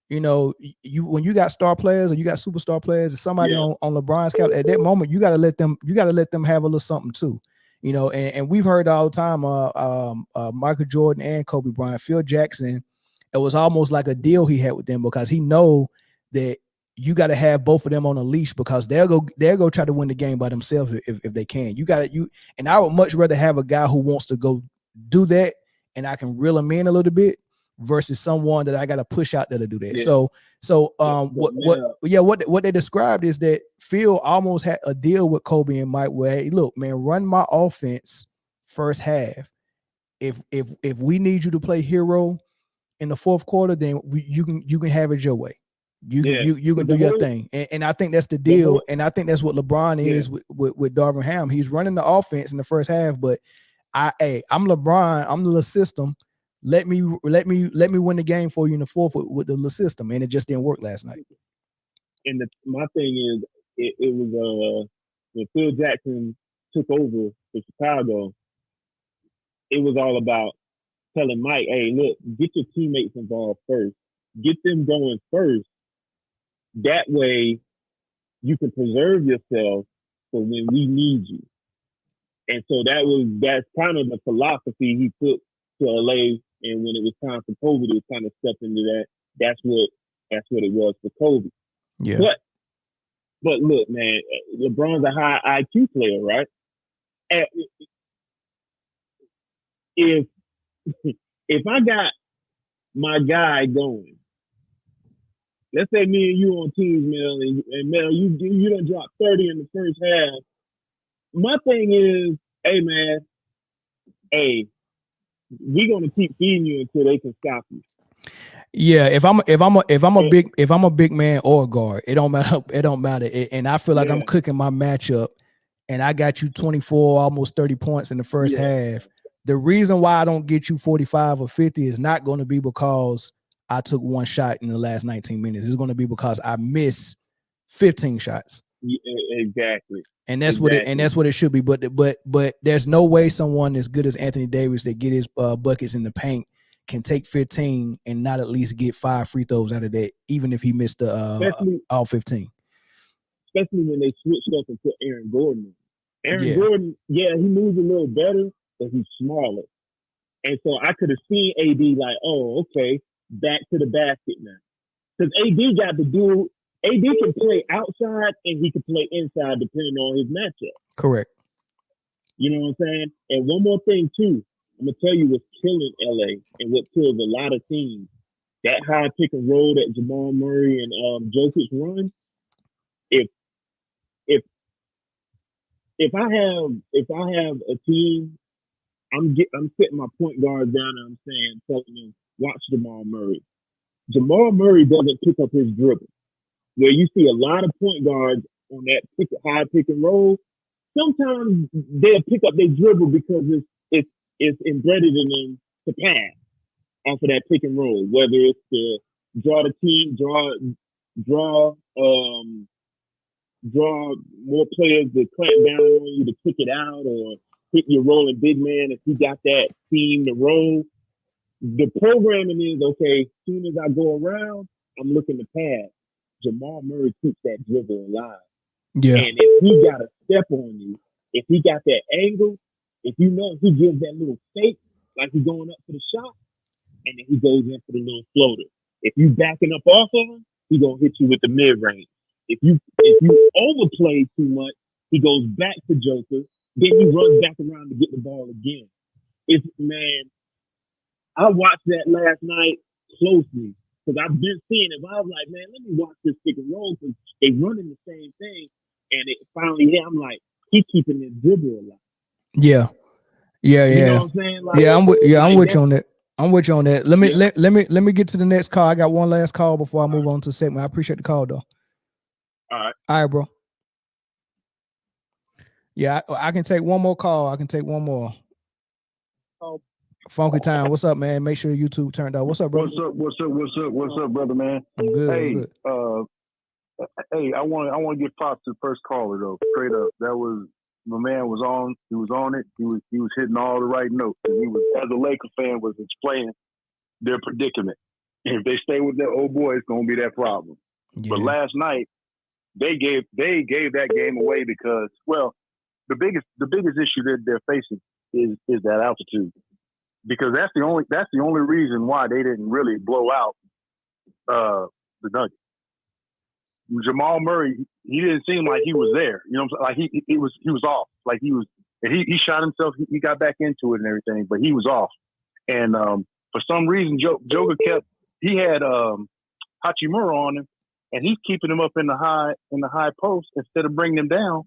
when you got star players or you got superstar players or somebody on LeBron's couch, at that moment you gotta let them have a little something too. And we've heard all the time, Michael Jordan and Kobe Bryant, Phil Jackson, it was almost like a deal he had with them because he know that you got to have both of them on a leash because they'll go try to win the game by themselves if they can. And I would much rather have a guy who wants to go do that and I can reel him in a little bit versus someone that I got to push out there to do that. Yeah. What they described is that Phil almost had a deal with Kobe and Mike where, hey, look, man, run my offense first half. If we need you to play hero in the fourth quarter, then you can have it your way. You can do your thing. And I think that's the deal. And I think that's what LeBron is with Darvin Ham. He's running the offense in the first half, but I'm LeBron. I'm the little system. Let me win the game for you in the fourth with the little system. And it just didn't work last night. And my thing is, it was when Phil Jackson took over for Chicago, it was all about telling Mike, hey, look, get your teammates involved first. Get them going first. That way you can preserve yourself for when we need you. And so that's kind of the philosophy he put to LA. And when it was time for Kobe to kind of step into that, that's what it was for Kobe. Yeah. But look, man, LeBron's a high IQ player, right? And if I got my guy going, let's say me and you on teams, Mel, and Mel, you done dropped 30 in the first half. My thing is, hey man, we're gonna keep feeding you until they can stop you. Yeah, if I'm a big man or a guard, it don't matter. And I feel like I'm cooking my matchup, and I got you 24, almost 30 points in the first half. The reason why I don't get you 45 or 50 is not going to be because I took one shot in the last 19 minutes. It's going to be because I missed 15 shots. Yeah, exactly. And that's what it should be. But there's no way someone as good as Anthony Davis that get his buckets in the paint can take 15 and not at least get 5 free throws out of that, even if he missed all 15. Especially when they switched up and put Aaron Gordon in. Gordon, he moves a little better, but he's smaller. And so I could have seen AD like, oh, okay, back to the basket now. Because AD can play outside and he can play inside depending on his matchup. Correct. You know what I'm saying? And one more thing too, I'm gonna tell you what's killing LA and what kills a lot of teams. That high pick and roll that Jamal Murray and Jokic run. If I have a team, I'm setting my point guards down and I'm telling them, watch Jamal Murray. Jamal Murray doesn't pick up his dribble. Where you see a lot of point guards on that high pick and roll, sometimes they'll pick up their dribble because it's embedded in them to pass off of that pick and roll, whether it's to draw the team, draw more players to clamp down on you to kick it out, or hit your rolling big man if you got that team to roll. The programming is okay. As soon as I go around, I'm looking to pass. Jamal Murray keeps that dribble alive. Yeah. And if he got a step on you, if he got that angle, if you know he gives that little fake, like he's going up for the shot, and then he goes in for the little floater. If you backing up off of him, he gonna hit you with the mid range. If you overplay too much, he goes back to Joker. Then he runs back around to get the ball again. I watched that last night closely because I've been seeing it. But I was like, man, let me watch this pick and roll because they running the same thing. And it finally hit. I'm like, he's keeping his dribble alive. Yeah. You know what I'm saying? Like, I'm with you on that. I'm with you on that. Let me get to the next call. I got one last call before I move on to the segment. I appreciate the call though. All right, bro. Yeah, I can take one more call. I can take one more. Funky Time, what's up, man? Make sure YouTube turned out. What's up, bro? What's up, brother, man? I'm good. Hey, I'm good. Hey, I want to give props to the first caller though. Straight up, that was my man was on. He was on it. He was hitting all the right notes, and he was, as a Laker fan, was explaining their predicament. If they stay with their old boy, it's gonna be that problem. Yeah. But last night they gave that game away because, well, the biggest issue that they're facing is that altitude. Because that's the only reason why they didn't really blow out the Nuggets. Jamal Murray, he didn't seem like he was there. You know what I'm saying? Like he was off. Like he shot himself, he got back into it and everything, but he was off. And for some reason Joker he had Hachimura on him, and he's keeping him up in the high post instead of bringing him down.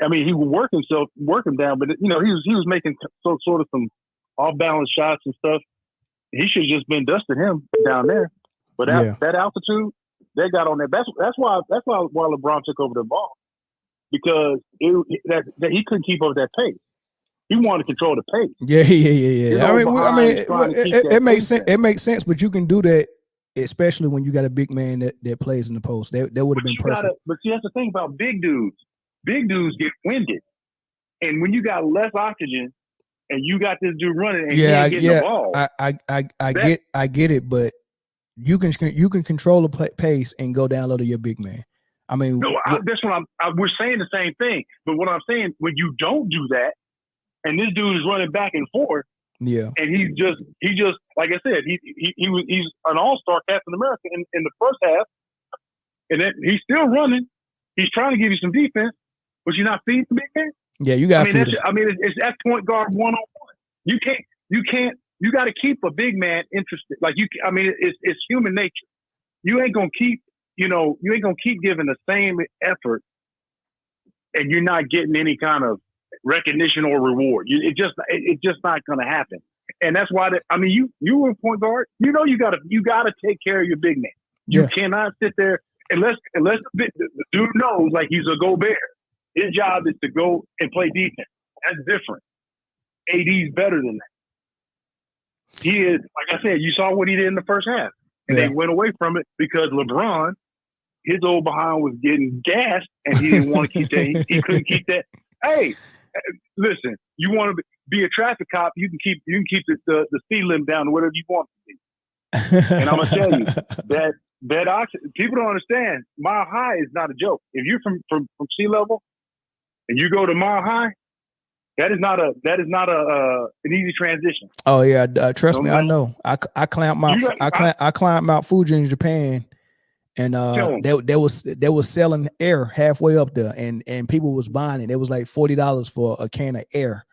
I mean, he would work him down, but he was making sort of some off-balance shots and stuff. He should have just been dusting him down there. But that altitude, they got on there. That's why LeBron took over the ball, because he couldn't keep up with that pace. He wanted to control the pace. Yeah. I mean, it makes sense. It makes sense, but you can do that, especially when you got a big man that plays in the post. That would have been perfect. But see, that's the thing about big dudes. Big dudes get winded, and when you got less oxygen, and you got this dude running, and he ain't getting the ball. I get it, but you can control the pace and go down low to your big man. I mean, no, that's what we're saying the same thing. But what I'm saying, when you don't do that, and this dude is running back and forth, and he's just like I said, he's an all-star Captain America in the first half, and then he's still running. He's trying to give you some defense, but you're not feeding the big man. Yeah, you got. It's that point guard 1-on-1. You got to keep a big man interested. Like it's human nature. You ain't gonna keep giving the same effort, and you're not getting any kind of recognition or reward. It's just not gonna happen. And that's why you were a point guard. You gotta take care of your big man. You cannot sit there unless the dude knows like he's a Gobert. His job is to go and play defense. That's different. AD's better than that. He is, like I said, you saw what he did in the first half. And they went away from it because LeBron, his old behind was getting gassed, and he didn't want to keep that. He couldn't keep that. Hey, listen, you want to be a traffic cop, you can keep the speed limit down to whatever you want to be. And I'm going to tell you, that oxygen, people don't understand, mile high is not a joke. If you're from sea level, and you go to mile high, that is not an easy transition. Oh yeah, trust me, I know. I climbed Mount Fuji in Japan, and they was selling air halfway up there, and people was buying it. It was like $40 for a can of air.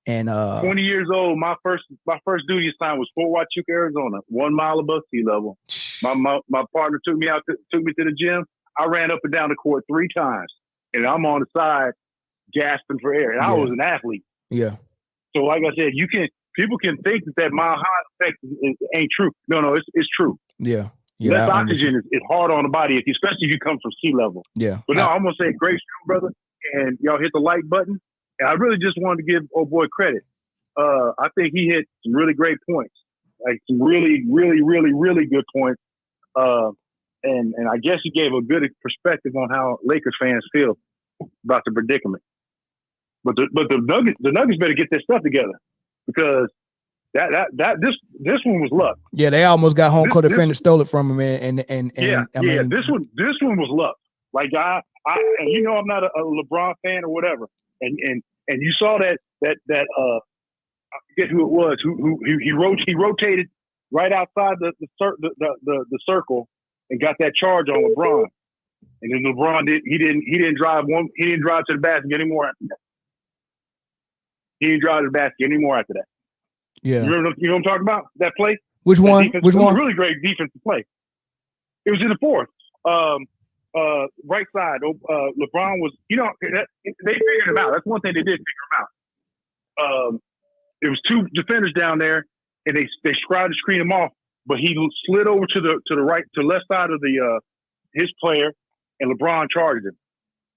And 20 years old, my first duty assignment was Fort Huachuca, Arizona, 1 mile above sea level. My partner took me to the gym. I ran up and down the court 3 times. And I'm on the side gasping for air. And I was an athlete. Yeah. So like I said, people can think that mile high effect ain't true. No, it's true. Yeah. Less oxygen is hard on the body, especially if you come from sea level. Yeah. But no, I'm gonna say great show, brother. And y'all hit the like button. And I really just wanted to give old boy credit. I think he hit some really great points. Like some really, really, really, really good points. And I guess he gave a good perspective on how Lakers fans feel about the predicament. But the Nuggets better get their stuff together, because This one was luck. Yeah, they almost got home court defender stole it from him, and I mean, this one was luck. Like I and you know I'm not a LeBron fan or whatever, and you saw that I forget who it was who he rotated right outside the circle and got that charge on LeBron, and then LeBron didn't drive to the basket anymore after that. He didn't drive to the basket anymore after that. Yeah, you know what I'm talking about? That play. Which one? Defense, Which one? It was a really great defensive play. It was in the fourth. Right side. LeBron was, they figured him out. That's one thing they did figure him out. It was two defenders down there, and they tried to screen him off, but he slid over to the left side of his player, and LeBron charged him.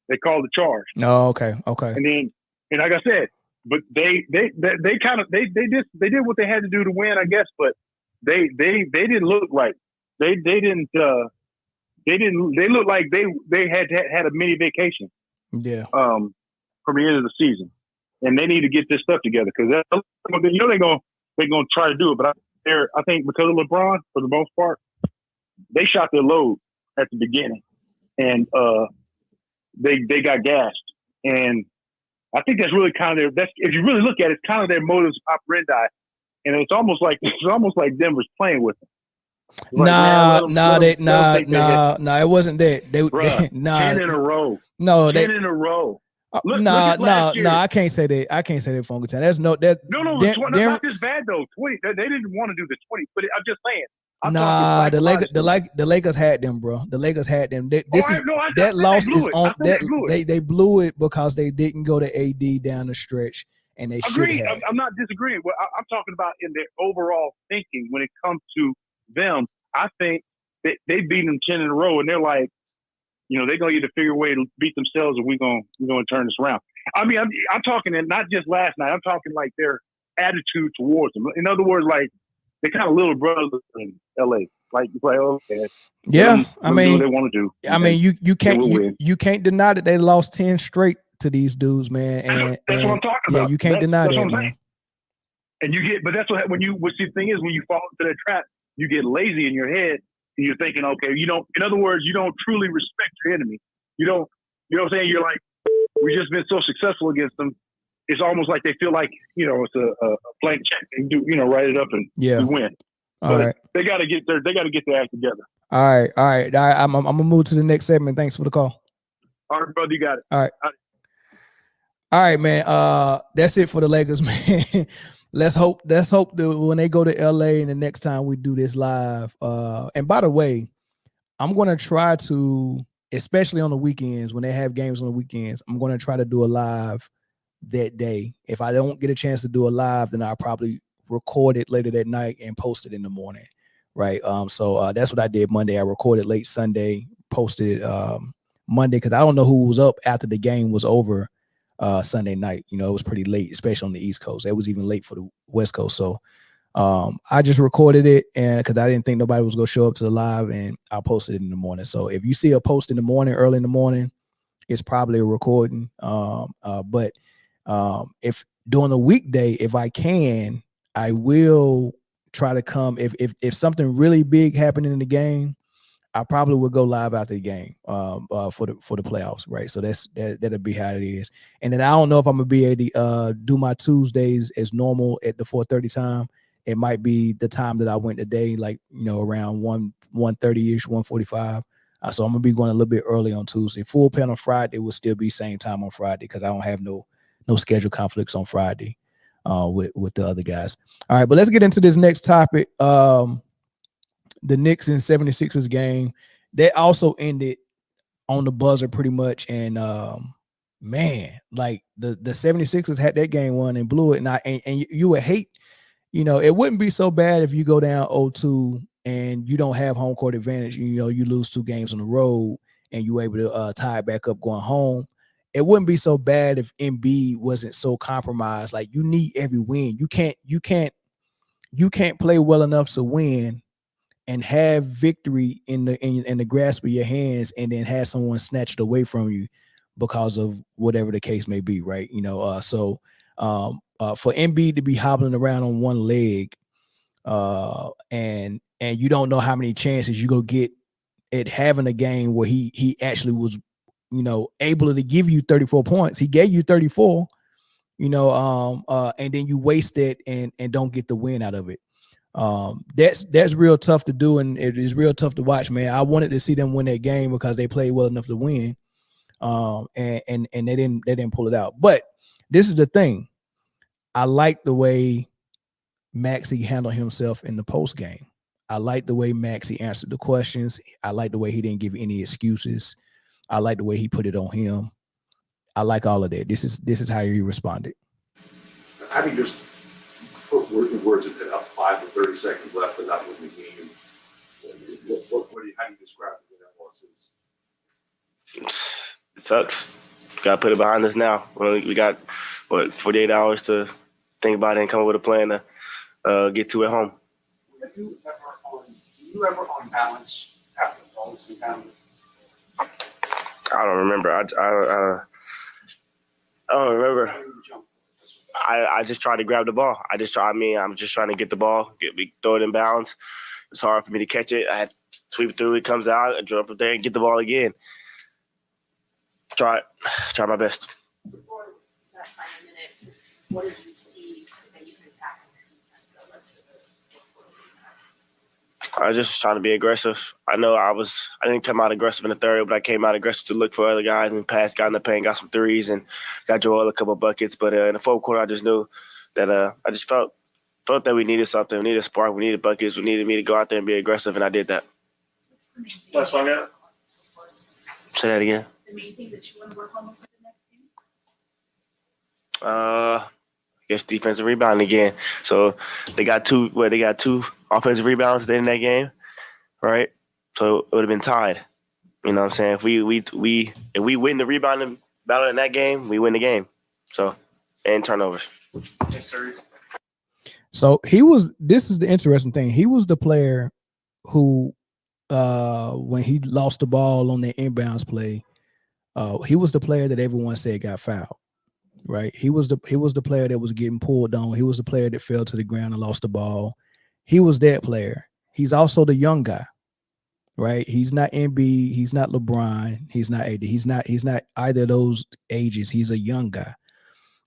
They called the charge. Oh, okay. And like I said, but they did what they had to do to win, I guess, but they didn't look right. They looked like they had a mini vacation. Yeah. From the end of the season, and they need to get this stuff together because they're gonna try to do it. But I think because of LeBron, for the most part, they shot their load at the beginning, and they got gassed. And I think that's really kind of if you really look at it, it's kind of their modus operandi, and it's almost like Denver's playing with them. Like, it wasn't that. They 10 in a row. No, 10 in a row. No, I can't say that. I can't say that Funky Town. That's no. That's not this bad though. 20. They didn't want to do the 20, but I'm just saying. The Lakers had them, bro. The Lakers had them. That loss is on. They blew it because they didn't go to AD down the stretch, and they should have. I'm not disagreeing. But I'm talking about in their overall thinking when it comes to them. I think they beat them 10 in a row, and they're like, they're gonna either figure a way to beat themselves, or we're gonna turn this around. I mean, I'm talking, and not just last night. I'm talking like their attitude towards them. In other words, like they're kind of little brothers in LA. Like, okay, yeah. I mean, what they want to do. I mean, you can't deny that they lost 10 straight to these dudes, man. And that's what I'm talking about. Yeah, you can't deny that, man. And but that's what the thing is when you fall into that trap, you get lazy in your head. And you're thinking, okay, in other words, you don't truly respect your enemy. You know what I'm saying? You're like, we've just been so successful against them. It's almost like they feel like, it's a blank check and write it up and we win. All right. They got to get their act together. All right. I'm gonna move to the next segment. Thanks for the call. All right, brother, you got it. All right, man. That's it for the Lakers, man. Let's hope that when they go to LA and the next time we do this live. And by the way, I'm gonna try to, especially on the weekends when they have games on the weekends, I'm gonna try to do a live that day. If I don't get a chance to do a live, then I'll probably record it later that night and post it in the morning. Right. So that's what I did Monday. I recorded late Sunday, posted Monday because I don't know who was up after the game was over. Sunday night, it was pretty late, especially on the East Coast. It was even late for the West Coast. So I just recorded it, and because I didn't think nobody was gonna show up to the live, and I'll post it in the morning. So if you see a post in the morning, early in the morning, it's probably a recording. But if during the weekday, if I can, I will try to come. If something really big happened in the game, I probably would go live after the game for the playoffs, right? So that'll be how it is. And then I don't know if I'm gonna be able to do my Tuesdays as normal at the 4:30 time. It might be the time that I went today, like around 1:30ish, 1:45. So I'm gonna be going a little bit early on Tuesday. Full pen on Friday will still be same time on Friday because I don't have no schedule conflicts on Friday with the other guys. All right, but let's get into this next topic. The Knicks and 76ers game, that also ended on the buzzer pretty much. And man, like the 76ers had that game won and blew it. And you would hate, it wouldn't be so bad if you go down 0-2 and you don't have home court advantage. You lose 2 games on the road and you were able to tie it back up going home. It wouldn't be so bad if Embiid wasn't so compromised. Like you need every win. You can't play well enough to win and have victory in the grasp of your hands, and then have someone snatch it away from you because of whatever the case may be, right? So for Embiid to be hobbling around on one leg, and you don't know how many chances you go get at having a game where he actually was, able to give you 34 points. He gave you 34, and then you waste it and don't get the win out of it. That's real tough to do, and it is real tough to watch, man. I wanted to see them win that game because they played well enough to win. And they didn't pull it out. But this is the thing. I like the way Maxey handled himself in the post game. I like the way Maxey answered the questions. I like the way he didn't give any excuses. I like the way he put it on him. I like all of that. This is how he responded. How do you just put words into that 5 to 30 seconds left and not win the game? How do you describe it when that loss is? It sucks. Got to put it behind us now. We got 48 hours to think about it and come up with a plan to get to at home. Were you ever on balance after the bonus encounter? I don't remember. I don't remember. I just tried to grab the ball. I'm just trying to get the ball, throw it in bounds. It's hard for me to catch it. I had to sweep it through. It comes out. I drop it there and get the ball again. Try my best. Before that final minute, what did you see that you can attack I was just trying to be aggressive. I know I didn't come out aggressive in the third, but I came out aggressive to look for other guys and pass, got in the paint, got some threes, and got Joel a couple of buckets. But in the fourth quarter, I just knew that I just felt that we needed something. We needed a spark. We needed buckets. We needed me to go out there and be aggressive, and I did that. That's what I got. Say that again. The main thing that you want to work on for the next game? I guess defensive rebounding again. So they got two offensive rebounds at the end of that game, right? So it would have been tied. You know what I'm saying? If we win the rebounding battle in that game, we win the game. So, and turnovers. Yes, sir. So this is the interesting thing. He was the player who, when he lost the ball on the inbounds play, he was the player that everyone said got fouled, right? He was the player that was getting pulled on. He was the player that fell to the ground and lost the ball. He was that player. He's also the young guy, right? He's not Embiid. He's not LeBron. He's not AD. He's not either of those ages. He's a young guy,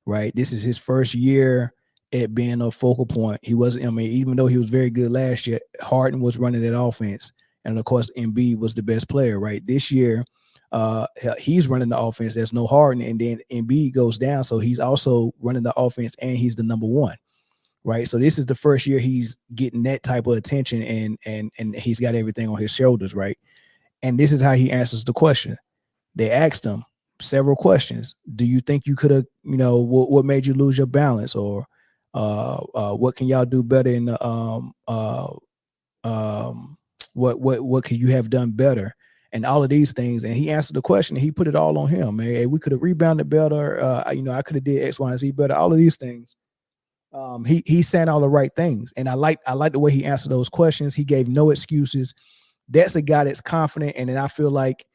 right? This is his first year at being a focal point. He wasn't, even though he was very good last year, Harden was running that offense. And of course, Embiid was the best player, right? This year, he's running the offense. There's no Harden, and then Embiid goes down, so he's also running the offense, and he's the number one, right? So this is the first year he's getting that type of attention, and he's got everything on his shoulders, right? And this is how he answers the question. They asked him several questions. Do you think you could have, what made you lose your balance, or what can y'all do better in the what could you have done better, and all of these things. And he answered the question, and he put it all on him, man. Hey, we could have rebounded better. I could have did X, Y, and Z better. All of these things. He's saying all the right things, and I like the way he answered those questions. He gave no excuses. That's a guy that's confident, and then I feel like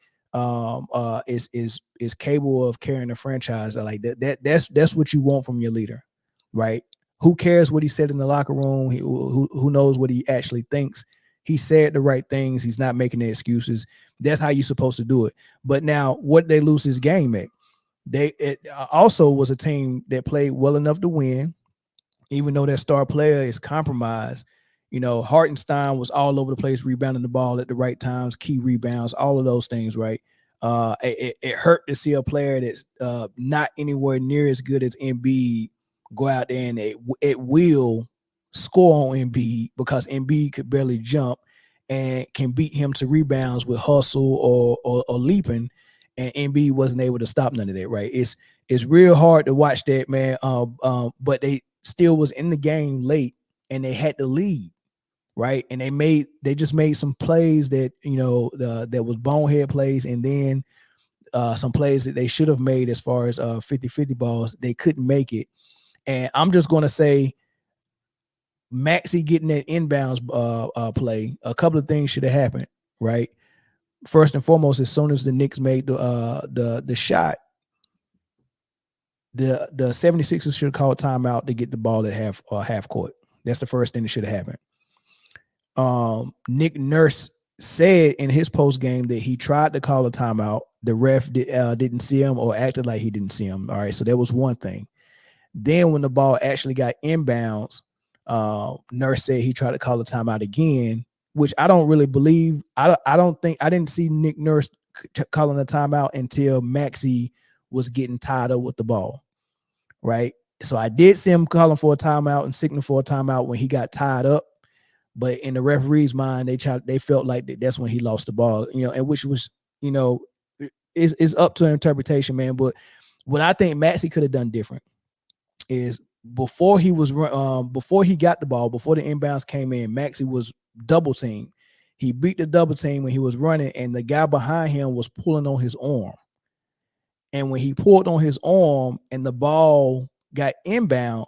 is capable of carrying a franchise. Like that's what you want from your leader, right? Who cares what he said in the locker room? Who knows what he actually thinks? He said the right things. He's not making the excuses. That's how you're supposed to do it. But now, what they lose this game at? It also was a team that played well enough to win, even though their star player is compromised. Hartenstein was all over the place, rebounding the ball at the right times, key rebounds, all of those things, right? It hurt to see a player that's not anywhere near as good as Embiid go out there and it will score on Embiid, because Embiid could barely jump and can beat him to rebounds with hustle or leaping, and Embiid wasn't able to stop none of that, right? It's real hard to watch that, man. But they still was in the game late, and they had to lead, right? And they just made some plays that that was bonehead plays, and then some plays that they should have made as far as 50-50 balls. They couldn't make it. And I'm just going to say, Maxey getting that inbounds play, a couple of things should have happened, right? First and foremost, as soon as the Knicks made the shot, the 76ers should have called timeout to get the ball at half court. That's the first thing that should have happened. Nick Nurse said in his post game that he tried to call a timeout. The ref didn't see him or acted like he didn't see him. All right, so that was one thing. Then when the ball actually got inbounds, Nurse said he tried to call a timeout again, which I don't really believe. I didn't see Nick Nurse calling a timeout until Maxey was getting tied up with the ball, right? So I did see him calling for a timeout and signaling for a timeout when he got tied up, but in the referee's mind, they felt like that's when he lost the ball, and which was, is up to interpretation, man. But what I think Maxey could have done different is before he got the ball, before the inbounds came in, Maxey was double teamed. He beat the double team when he was running, and the guy behind him was pulling on his arm. And when he pulled on his arm and the ball got inbound,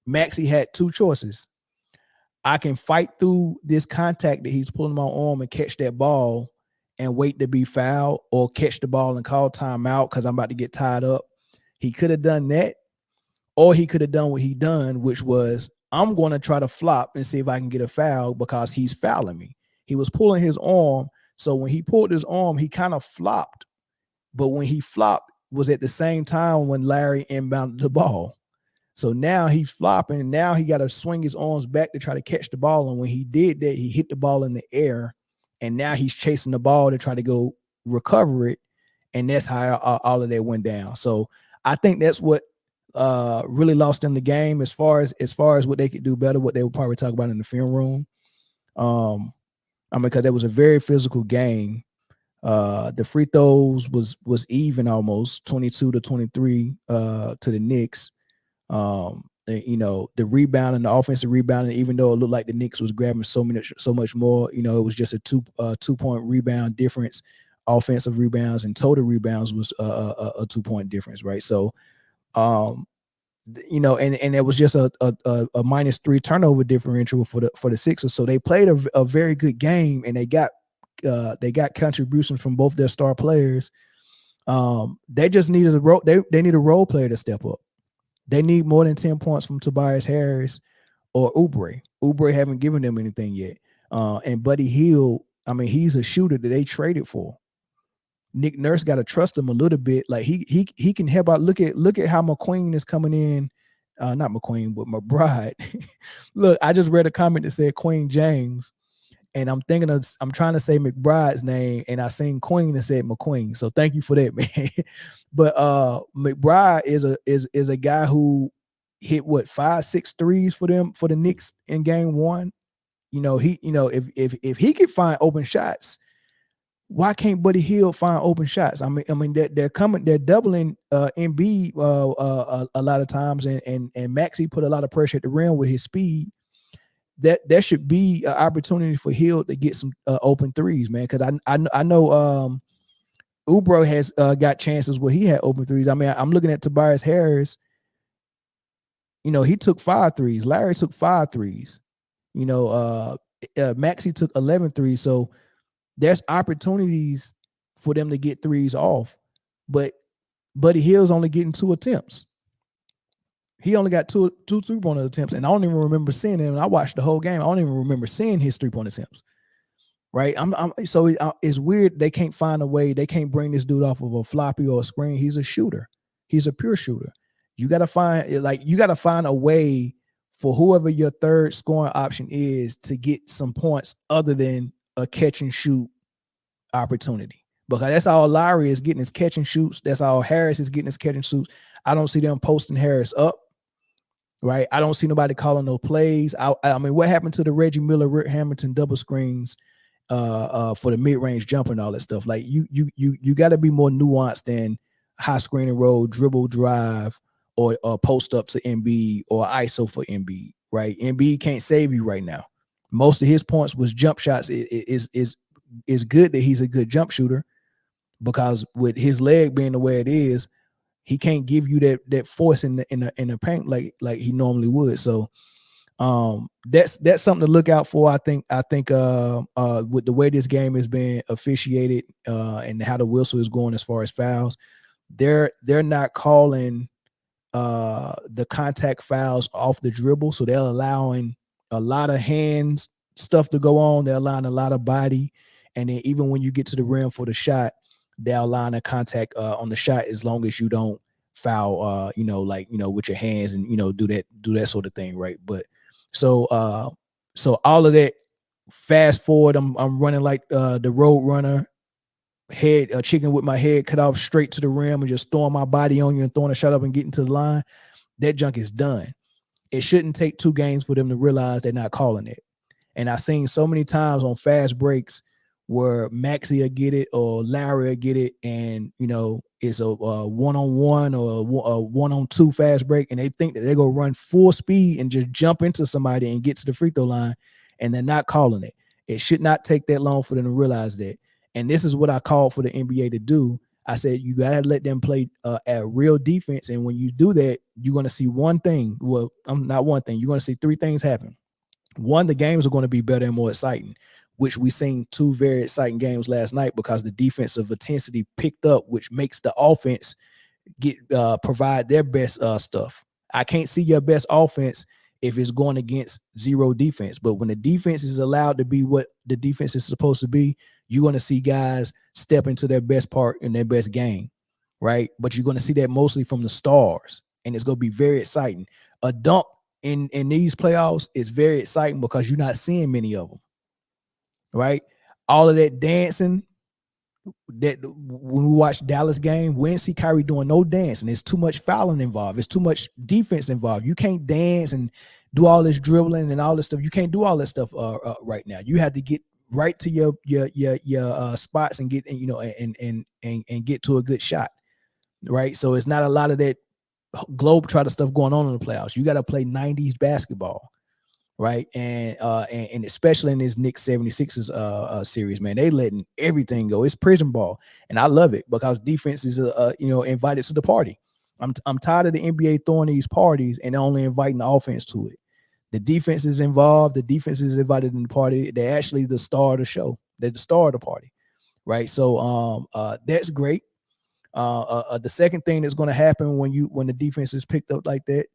Maxey had two choices. I can fight through this contact that he's pulling my arm and catch that ball and wait to be fouled, or catch the ball and call timeout because I'm about to get tied up. He could have done that, or he could have done what he done, which was, I'm going to try to flop and see if I can get a foul because he's fouling me. He was pulling his arm. So when he pulled his arm, he kind of flopped. But when he flopped was at the same time when Larry inbounded the ball. So now he's flopping, and now he got to swing his arms back to try to catch the ball. And when he did that, he hit the ball in the air, and now he's chasing the ball to try to go recover it. And that's how all of that went down. So I think that's what really lost them the game as far as what they could do better, what they would probably talk about in the film room. Because that was a very physical game. The free throws was even almost 22-23 to the Knicks. The rebound and the offensive rebounding, even though it looked like the Knicks was grabbing so much more, it was just a 2-point rebound difference. Offensive rebounds and total rebounds was a 2-point difference, right? So, and it was just a -3 turnover differential for the Sixers. So they played a very good game, and they got contributions from both their star players. They just needed they need a role player to step up. They need more than 10 points from Tobias Harris or Oubre. Oubre haven't given them anything yet. And Buddy Hield, he's a shooter that they traded for. Nick Nurse got to trust him a little bit. Like he can help out. Look at how McQueen is coming in. Not McQueen, but McBride. Look, I just read a comment that said Queen James, and I'm trying to say McBride's name, and I seen Queen and said McQueen. So thank you for that, man. But McBride is a guy who hit 5-6 threes for the Knicks in game one. If he could find open shots, why can't Buddy Hield find open shots? They're doubling Embiid a lot of times, and Maxey put a lot of pressure at the rim with his speed. That should be an opportunity for Hield to get some open threes, man. Because I know Oubre has got chances where he had open threes. I'm looking at Tobias Harris. He took 5 threes. Larry took 5 threes. Maxey took 11 threes. So there's opportunities for them to get threes off, but Buddy Hield's only getting 2 attempts. He only got two 3-point attempts, and I don't even remember seeing him. I watched the whole game. I don't even remember seeing his 3-point attempts. Right? So it's weird. They can't find a way. They can't bring this dude off of a floppy or a screen. He's a shooter. He's a pure shooter. You got to find a way for whoever your third scoring option is to get some points other than a catch and shoot opportunity, because that's all Lowry is getting, his catch and shoots. That's all Harris is getting, his catch and shoots. I don't see them posting Harris up, right? I don't see nobody calling no plays. What happened to the Reggie Miller, Rick Hamilton double screens for the mid-range jumper and all that stuff? Like you got to be more nuanced than high screen and roll, dribble, drive, or post up to Embiid or ISO for Embiid, right? Embiid can't save you right now. Most of his points was jump shots. Is good that he's a good jump shooter, because with his leg being the way it is, he can't give you that force in the paint like he normally would. So that's something to look out for. I think with the way this game is being officiated and how the whistle is going as far as fouls, they're not calling the contact fouls off the dribble. So they're allowing a lot of hands stuff to go on. They're allowing a lot of body. And then even when you get to the rim for the shot, they're allowing a contact on the shot as long as you don't foul, with your hands and, do that sort of thing. Right. But so all of that, fast forward, I'm running like the road runner, head chicken with my head cut off straight to the rim and just throwing my body on you and throwing a shot up and getting to the line. That junk is done. It shouldn't take 2 games for them to realize they're not calling it. And I've seen so many times on fast breaks where Maxey will get it or Larry will get it, and it's a one-on-one or a one-on-2 fast break, and they think that they're gonna run full speed and just jump into somebody and get to the free throw line, and they're not calling it. It should not take that long for them to realize that. And this is what I called for the NBA to do. I said, you got to let them play at real defense. And when you do that, you're going to see one thing. Well, not one thing. You're going to see 3 things happen. One, the games are going to be better and more exciting, which we seen 2 very exciting games last night because the defensive intensity picked up, which makes the offense provide their best stuff. I can't see your best offense if it's going against 0 defense. But when the defense is allowed to be what the defense is supposed to be, you're going to see guys step into their best part in their best game, right? But you're going to see that mostly from the stars, and it's going to be very exciting. A dunk in these playoffs is very exciting because you're not seeing many of them, right? All of that dancing, that when we watch Dallas game, we didn't see Kyrie doing no dancing. There's too much fouling involved. There's too much defense involved. You can't dance and do all this dribbling and all this stuff. You can't do all that stuff right now. You have to get right to your spots and get and get to a good shot, right? So it's not a lot of that globetrotter stuff going on in the playoffs. You got to play 90s basketball, right? And especially in this Knicks 76ers series, man, they letting everything go. It's prison ball, and I love it because defense is invited to the party. I'm tired of the NBA throwing these parties and only inviting the offense to it. The defense is involved. The defense is invited in the party. They're actually the star of the show. They're the star of the party, right? So that's great. The second thing that's going to happen when the defense is picked up like that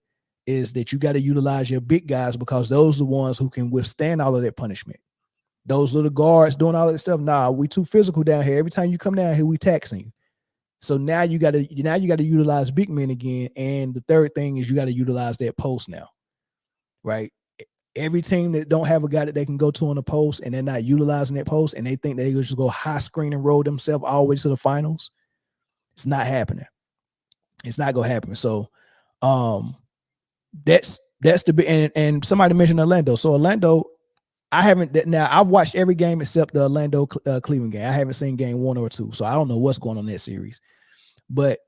is that you got to utilize your big guys because those are the ones who can withstand all of that punishment. Those little guards doing all that stuff. Nah, we too physical down here. Every time you come down here, we taxing you. So now you got to utilize big men again. And the third thing is you got to utilize that post now, right? Every team that don't have a guy that they can go to on the post and they're not utilizing that post and they think they just go high screen and roll themselves all the way to the finals, it's not happening. It's not gonna happen. So that's the big, and somebody mentioned Orlando. So Orlando, I've watched every game except the Orlando Cleveland game. I haven't seen game 1 or 2, so I don't know what's going on in that series. But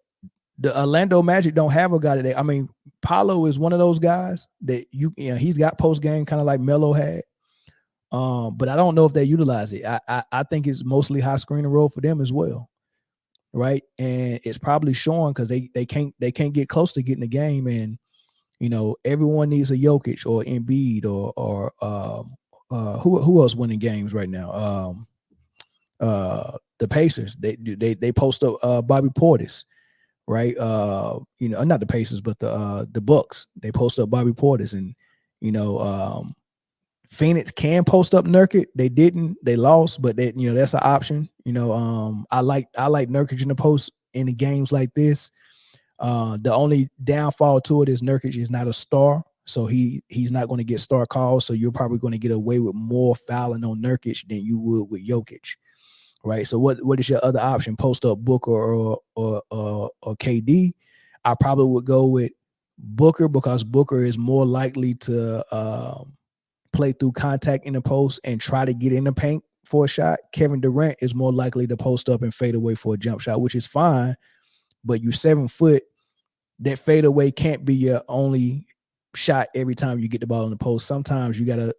the Orlando Magic don't have a guy that Paolo is one of those guys that he's got post game kind of like Melo had. But I don't know if they utilize it. I think it's mostly high screen and roll for them as well. Right. And it's probably showing because they can't get close to getting the game. And everyone needs a Jokic or Embiid or who else winning games right now? The Pacers. They post up Bobby Portis. Right. Not the Pacers, but the Bucks. They post up Bobby Portis, and Phoenix can post up Nurkic. They didn't. They lost, but that's an option. I like Nurkic in the post in the games like this. The only downfall to it is Nurkic is not a star, so he's not going to get star calls. So you're probably going to get away with more fouling on Nurkic than you would with Jokic. Right. So what is your other option? Post up Booker or KD. I probably would go with Booker because Booker is more likely to play through contact in the post and try to get in the paint for a shot. Kevin Durant is more likely to post up and fade away for a jump shot, which is fine. But you 7 foot, that fade away can't be your only shot every time you get the ball in the post. Sometimes you gotta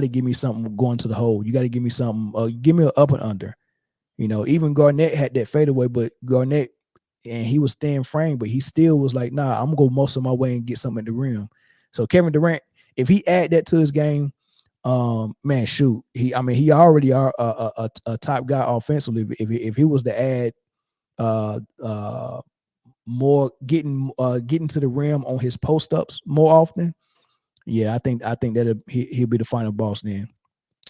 give me something going to the hole. You gotta give me something. Give me an up and under. Even Garnett had that fadeaway, but Garnett, and he was thin frame, but he still was like, nah, I'm gonna go most of my way and get something at the rim. So Kevin Durant, if he add that to his game, man, shoot, he already are a top guy offensively. If he was to add more getting to the rim on his post ups more often, yeah, I think that he'll be the final boss then.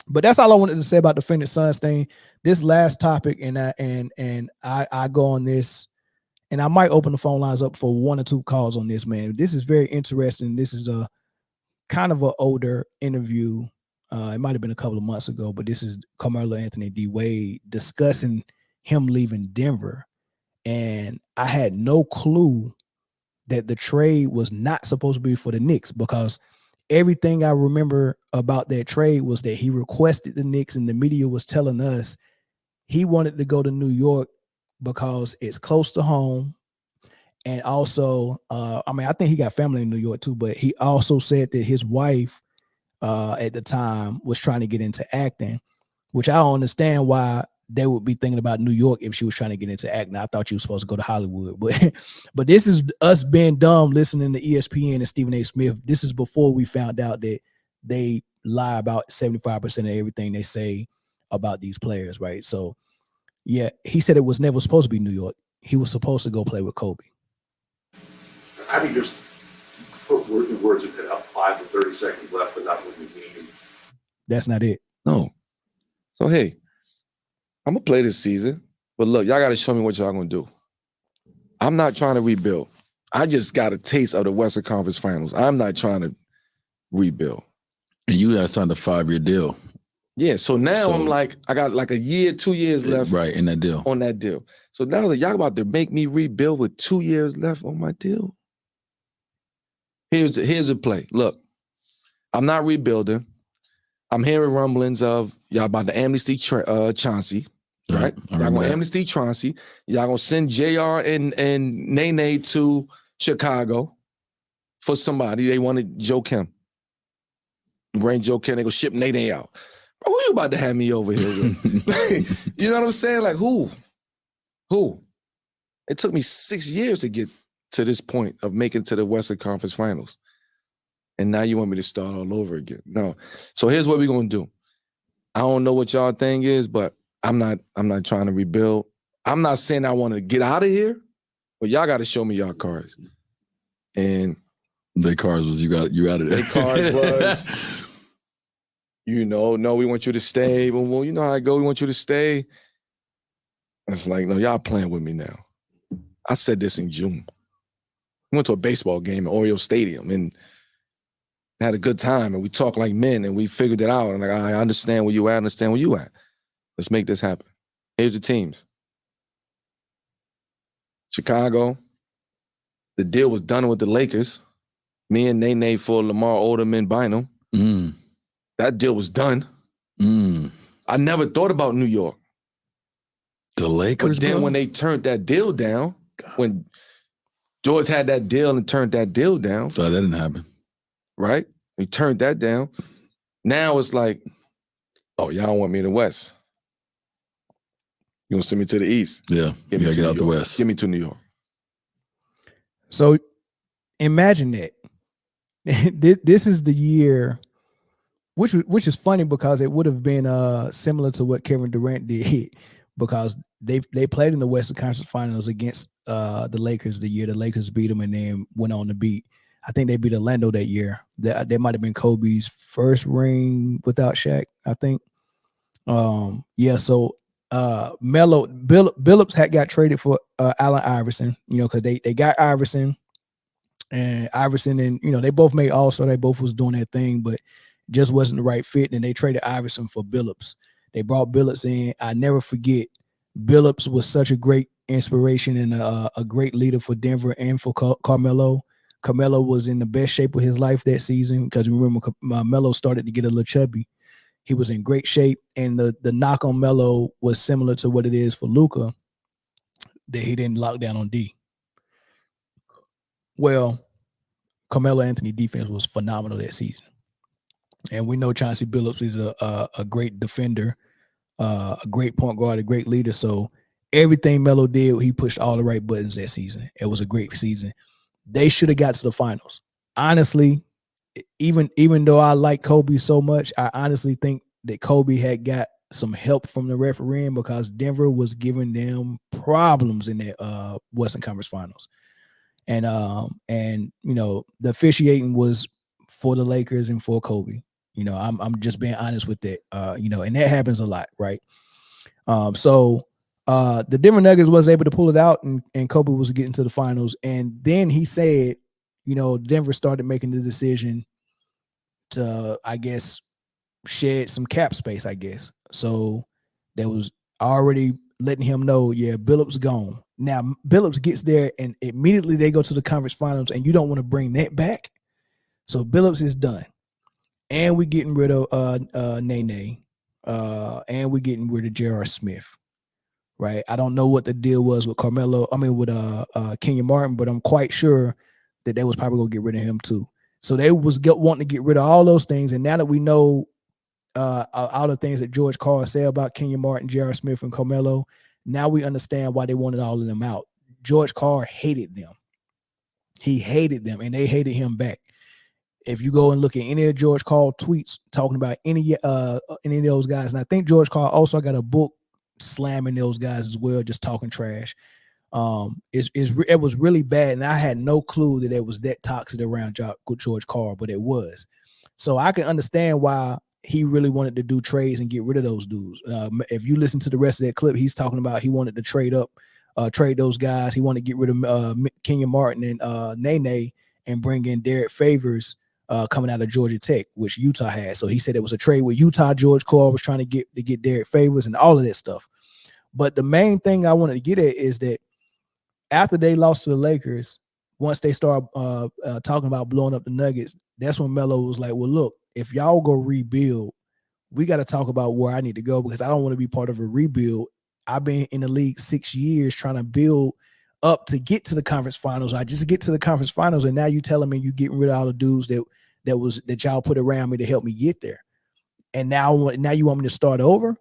But that's all I wanted to say about the Phoenix Suns thing. This last topic, and I go on this, and I might open the phone lines up for 1 or 2 calls on this, man. This is very interesting. This is a kind of an older interview. It might have been a couple of months ago, but this is Carmelo Anthony D. Wade discussing him leaving Denver. And I had no clue that the trade was not supposed to be for the Knicks, because everything I remember about that trade was that he requested the Knicks, and the media was telling us he wanted to go to New York because it's close to home. And also, I think he got family in New York too, but he also said that his wife at the time was trying to get into acting, which I don't understand why they would be thinking about New York if she was trying to get into acting. I thought you were supposed to go to Hollywood, but this is us being dumb listening to ESPN and Stephen A. Smith. This is before we found out that they lie about 75% of everything they say about these players, right? So, yeah, he said it was never supposed to be New York. He was supposed to go play with Kobe. How do you just put words in it up 5 to 30 seconds left, but not with the game? That's not it. No. So, hey, I'm going to play this season, but look, y'all got to show me what y'all going to do. I'm not trying to rebuild. I just got a taste of the Western Conference Finals. I'm not trying to rebuild. And you got signed a 5-year deal. Yeah, so now I'm like, I got like a year, 2 years left. Right, in that deal. On that deal. So now like, y'all about to make me rebuild with 2 years left on my deal? Here's the play. Look, I'm not rebuilding. I'm hearing rumblings of y'all about to amnesty Chauncey, right? Y'all gonna amnesty Chauncey. Y'all gonna send JR and Nene to Chicago for somebody. They wanted Joe Kim. Bring Joe Kim, they go ship Nene out. Bro, who you about to have me over here with? You know what I'm saying? Like, who? It took me 6 years to get to this point of making to the Western Conference Finals. And now you want me to start all over again. No. So here's what we're gonna do. I don't know what y'all thing is, but I'm not trying to rebuild. I'm not saying I want to get out of here, but y'all got to show me y'all cards. And their cards was you out of there. Their cards was, no, we want you to stay. Well, you know how I go. We want you to stay. It's like, no, y'all playing with me now. I said this in June. We went to a baseball game at Oriole Stadium and had a good time, and we talked like men, and we figured it out. And like, I understand where you at, understand where you at. Let's make this happen. Here's the teams. Chicago, the deal was done with the Lakers. Me and Nene for Lamar Odom and Bynum. That deal was done. I never thought about New York. The Lakers, but then bro? When they turned that deal down, when George had that deal and turned that deal down. So that didn't happen. Right? He turned that down. Now it's like, oh, y'all don't want me in the West. You want to send me to the East? Yeah, you got to get out the West. Give me to New York. So imagine that. This is the year, which is funny because it would have been similar to what Kevin Durant did, because they played in the Western Conference Finals against the Lakers the year the Lakers beat them and then went on to beat. I think they beat Orlando that year. That might have been Kobe's first ring without Shaq, I think. So Melo, Billups had got traded for Allen Iverson, because they got Iverson, and they both made All-Star. They both was doing their thing, but just wasn't the right fit. And they traded Iverson for Billups. They brought Billups in. I never forget, Billups was such a great inspiration and a great leader for Denver and for Carmelo. Carmelo was in the best shape of his life that season, because remember, Melo started to get a little chubby. He was in great shape, and the knock on Melo was similar to what it is for Luka, that he didn't lock down on D. Well, Carmelo Anthony defense was phenomenal that season. And we know Chauncey Billups is a great defender, a great point guard, a great leader. So everything Melo did, he pushed all the right buttons that season. It was a great season. They should have got to the finals. Honestly, even though I like Kobe so much, I honestly think that Kobe had got some help from the refereeing, because Denver was giving them problems in that Western Conference Finals. And you know, the officiating was for the Lakers and for Kobe. You know, I'm just being honest with that. You know, and that happens a lot, right? So the Denver Nuggets was able to pull it out, and Kobe was getting to the finals. And then he said, you know, Denver started making the decision to, I guess, shed some cap space, I guess. So there was already letting him know, yeah, Billups gone. Now Billups gets there and immediately they go to the conference finals, and you don't want to bring that back. So Billups is done. And we getting rid of Nene. And we getting rid of J.R. Smith. Right. I don't know what the deal was with Carmelo. I mean, with Kenyon Martin, but I'm quite sure that they was probably gonna get rid of him too. So they was wanting to get rid of all those things. And now that we know all the things that George Karl said about Kenyon Martin, J.R. Smith, and Carmelo, now we understand why they wanted all of them out. George Karl hated them. He hated them, and they hated him back. If you go and look at any of George Karl tweets talking about any of those guys, and I think George Karl also got a book slamming those guys as well, just talking trash. It was really bad, and I had no clue that it was that toxic around George Karl, but it was. So I can understand why he really wanted to do trades and get rid of those dudes. If you listen to the rest of that clip, he's talking about he wanted to trade those guys. He wanted to get rid of Kenyon Martin and Nene and bring in Derek Favors coming out of Georgia Tech, which Utah had. So he said it was a trade with Utah. George Karl was trying to get Derek Favors and all of that stuff. But the main thing I wanted to get at is that after they lost to the Lakers, once they started talking about blowing up the Nuggets, that's when Melo was like, well, look, if y'all go rebuild, we got to talk about where I need to go, because I don't want to be part of a rebuild. I've been in the league 6 years trying to build up to get to the conference finals. I just get to the conference finals, and now you telling me you getting rid of all the dudes that y'all put around me to help me get there. And now you want me to start over,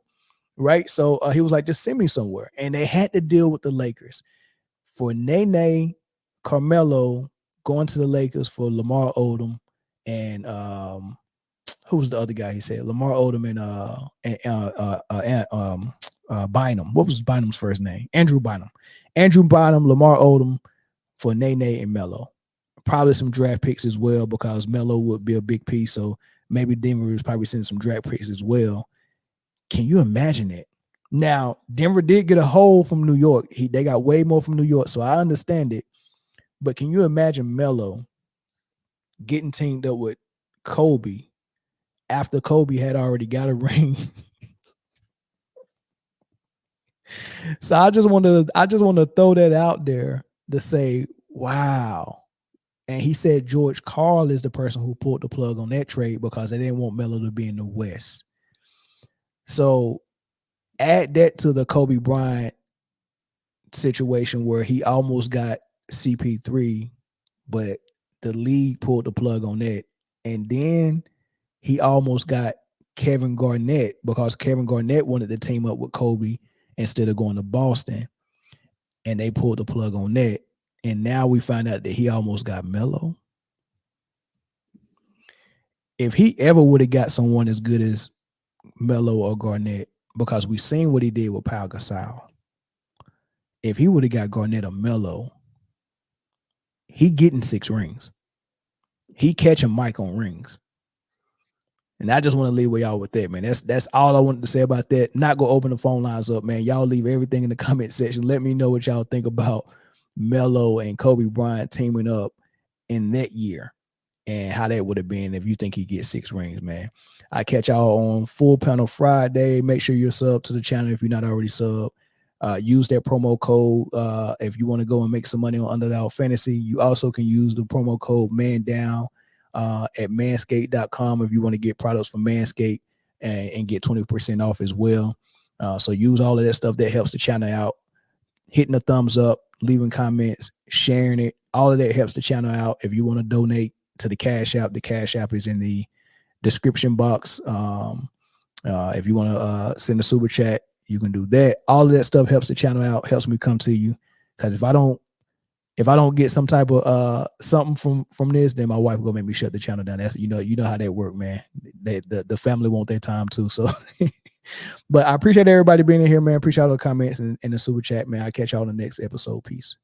right? So he was like, just send me somewhere. And they had to deal with the Lakers. For Nene, Carmelo going to the Lakers for Lamar Odom and who was the other guy he said? Lamar Odom and Bynum. What was Bynum's first name? Andrew Bynum. Andrew Bynum, Lamar Odom for Nene and Melo. Probably some draft picks as well, because Melo would be a big piece. So maybe Denver is probably sending some draft picks as well. Can you imagine it? Now, Denver did get a hole from New York. They got way more from New York, so I understand it. But can you imagine Melo getting teamed up with Kobe after Kobe had already got a ring? So I just want to throw that out there to say, wow. And he said George Karl is the person who pulled the plug on that trade because they didn't want Melo to be in the West. So add that to the Kobe Bryant situation where he almost got CP3, but the league pulled the plug on that. And then he almost got Kevin Garnett because Kevin Garnett wanted to team up with Kobe instead of going to Boston, and they pulled the plug on that. And now we find out that he almost got Melo. If he ever would have got someone as good as Melo or Garnett, because we've seen what he did with Pau Gasol. If he would have got Garnett or Melo, he getting 6 rings. He catching Mike on rings. And I just want to leave with y'all with that, man. That's all I wanted to say about that. Not go open the phone lines up, man. Y'all leave everything in the comment section. Let me know what y'all think about Melo and Kobe Bryant teaming up in that year and how that would have been if you think he gets 6 rings, man. I catch y'all on Full Panel Friday. Make sure you're sub to the channel if you're not already sub. Use that promo code if you want to go and make some money on Underdog Fantasy. You also can use the promo code MANDOWN at manscaped.com if you want to get products from Manscaped and get 20% off as well. So use all of that stuff that helps the channel out. Hitting the thumbs up, leaving comments, sharing it. All of that helps the channel out. If you want to donate to the Cash App is in the description box. If you want to send a super chat, you can do that. All of that stuff helps the channel out, helps me come to you. Because if I don't get some type of something from this, then my wife will make me shut the channel down. That's you know how that work, man. The family want their time too. So but I appreciate everybody being in here, man. Appreciate all the comments and the super chat, man. I'll catch y'all in the next episode. Peace.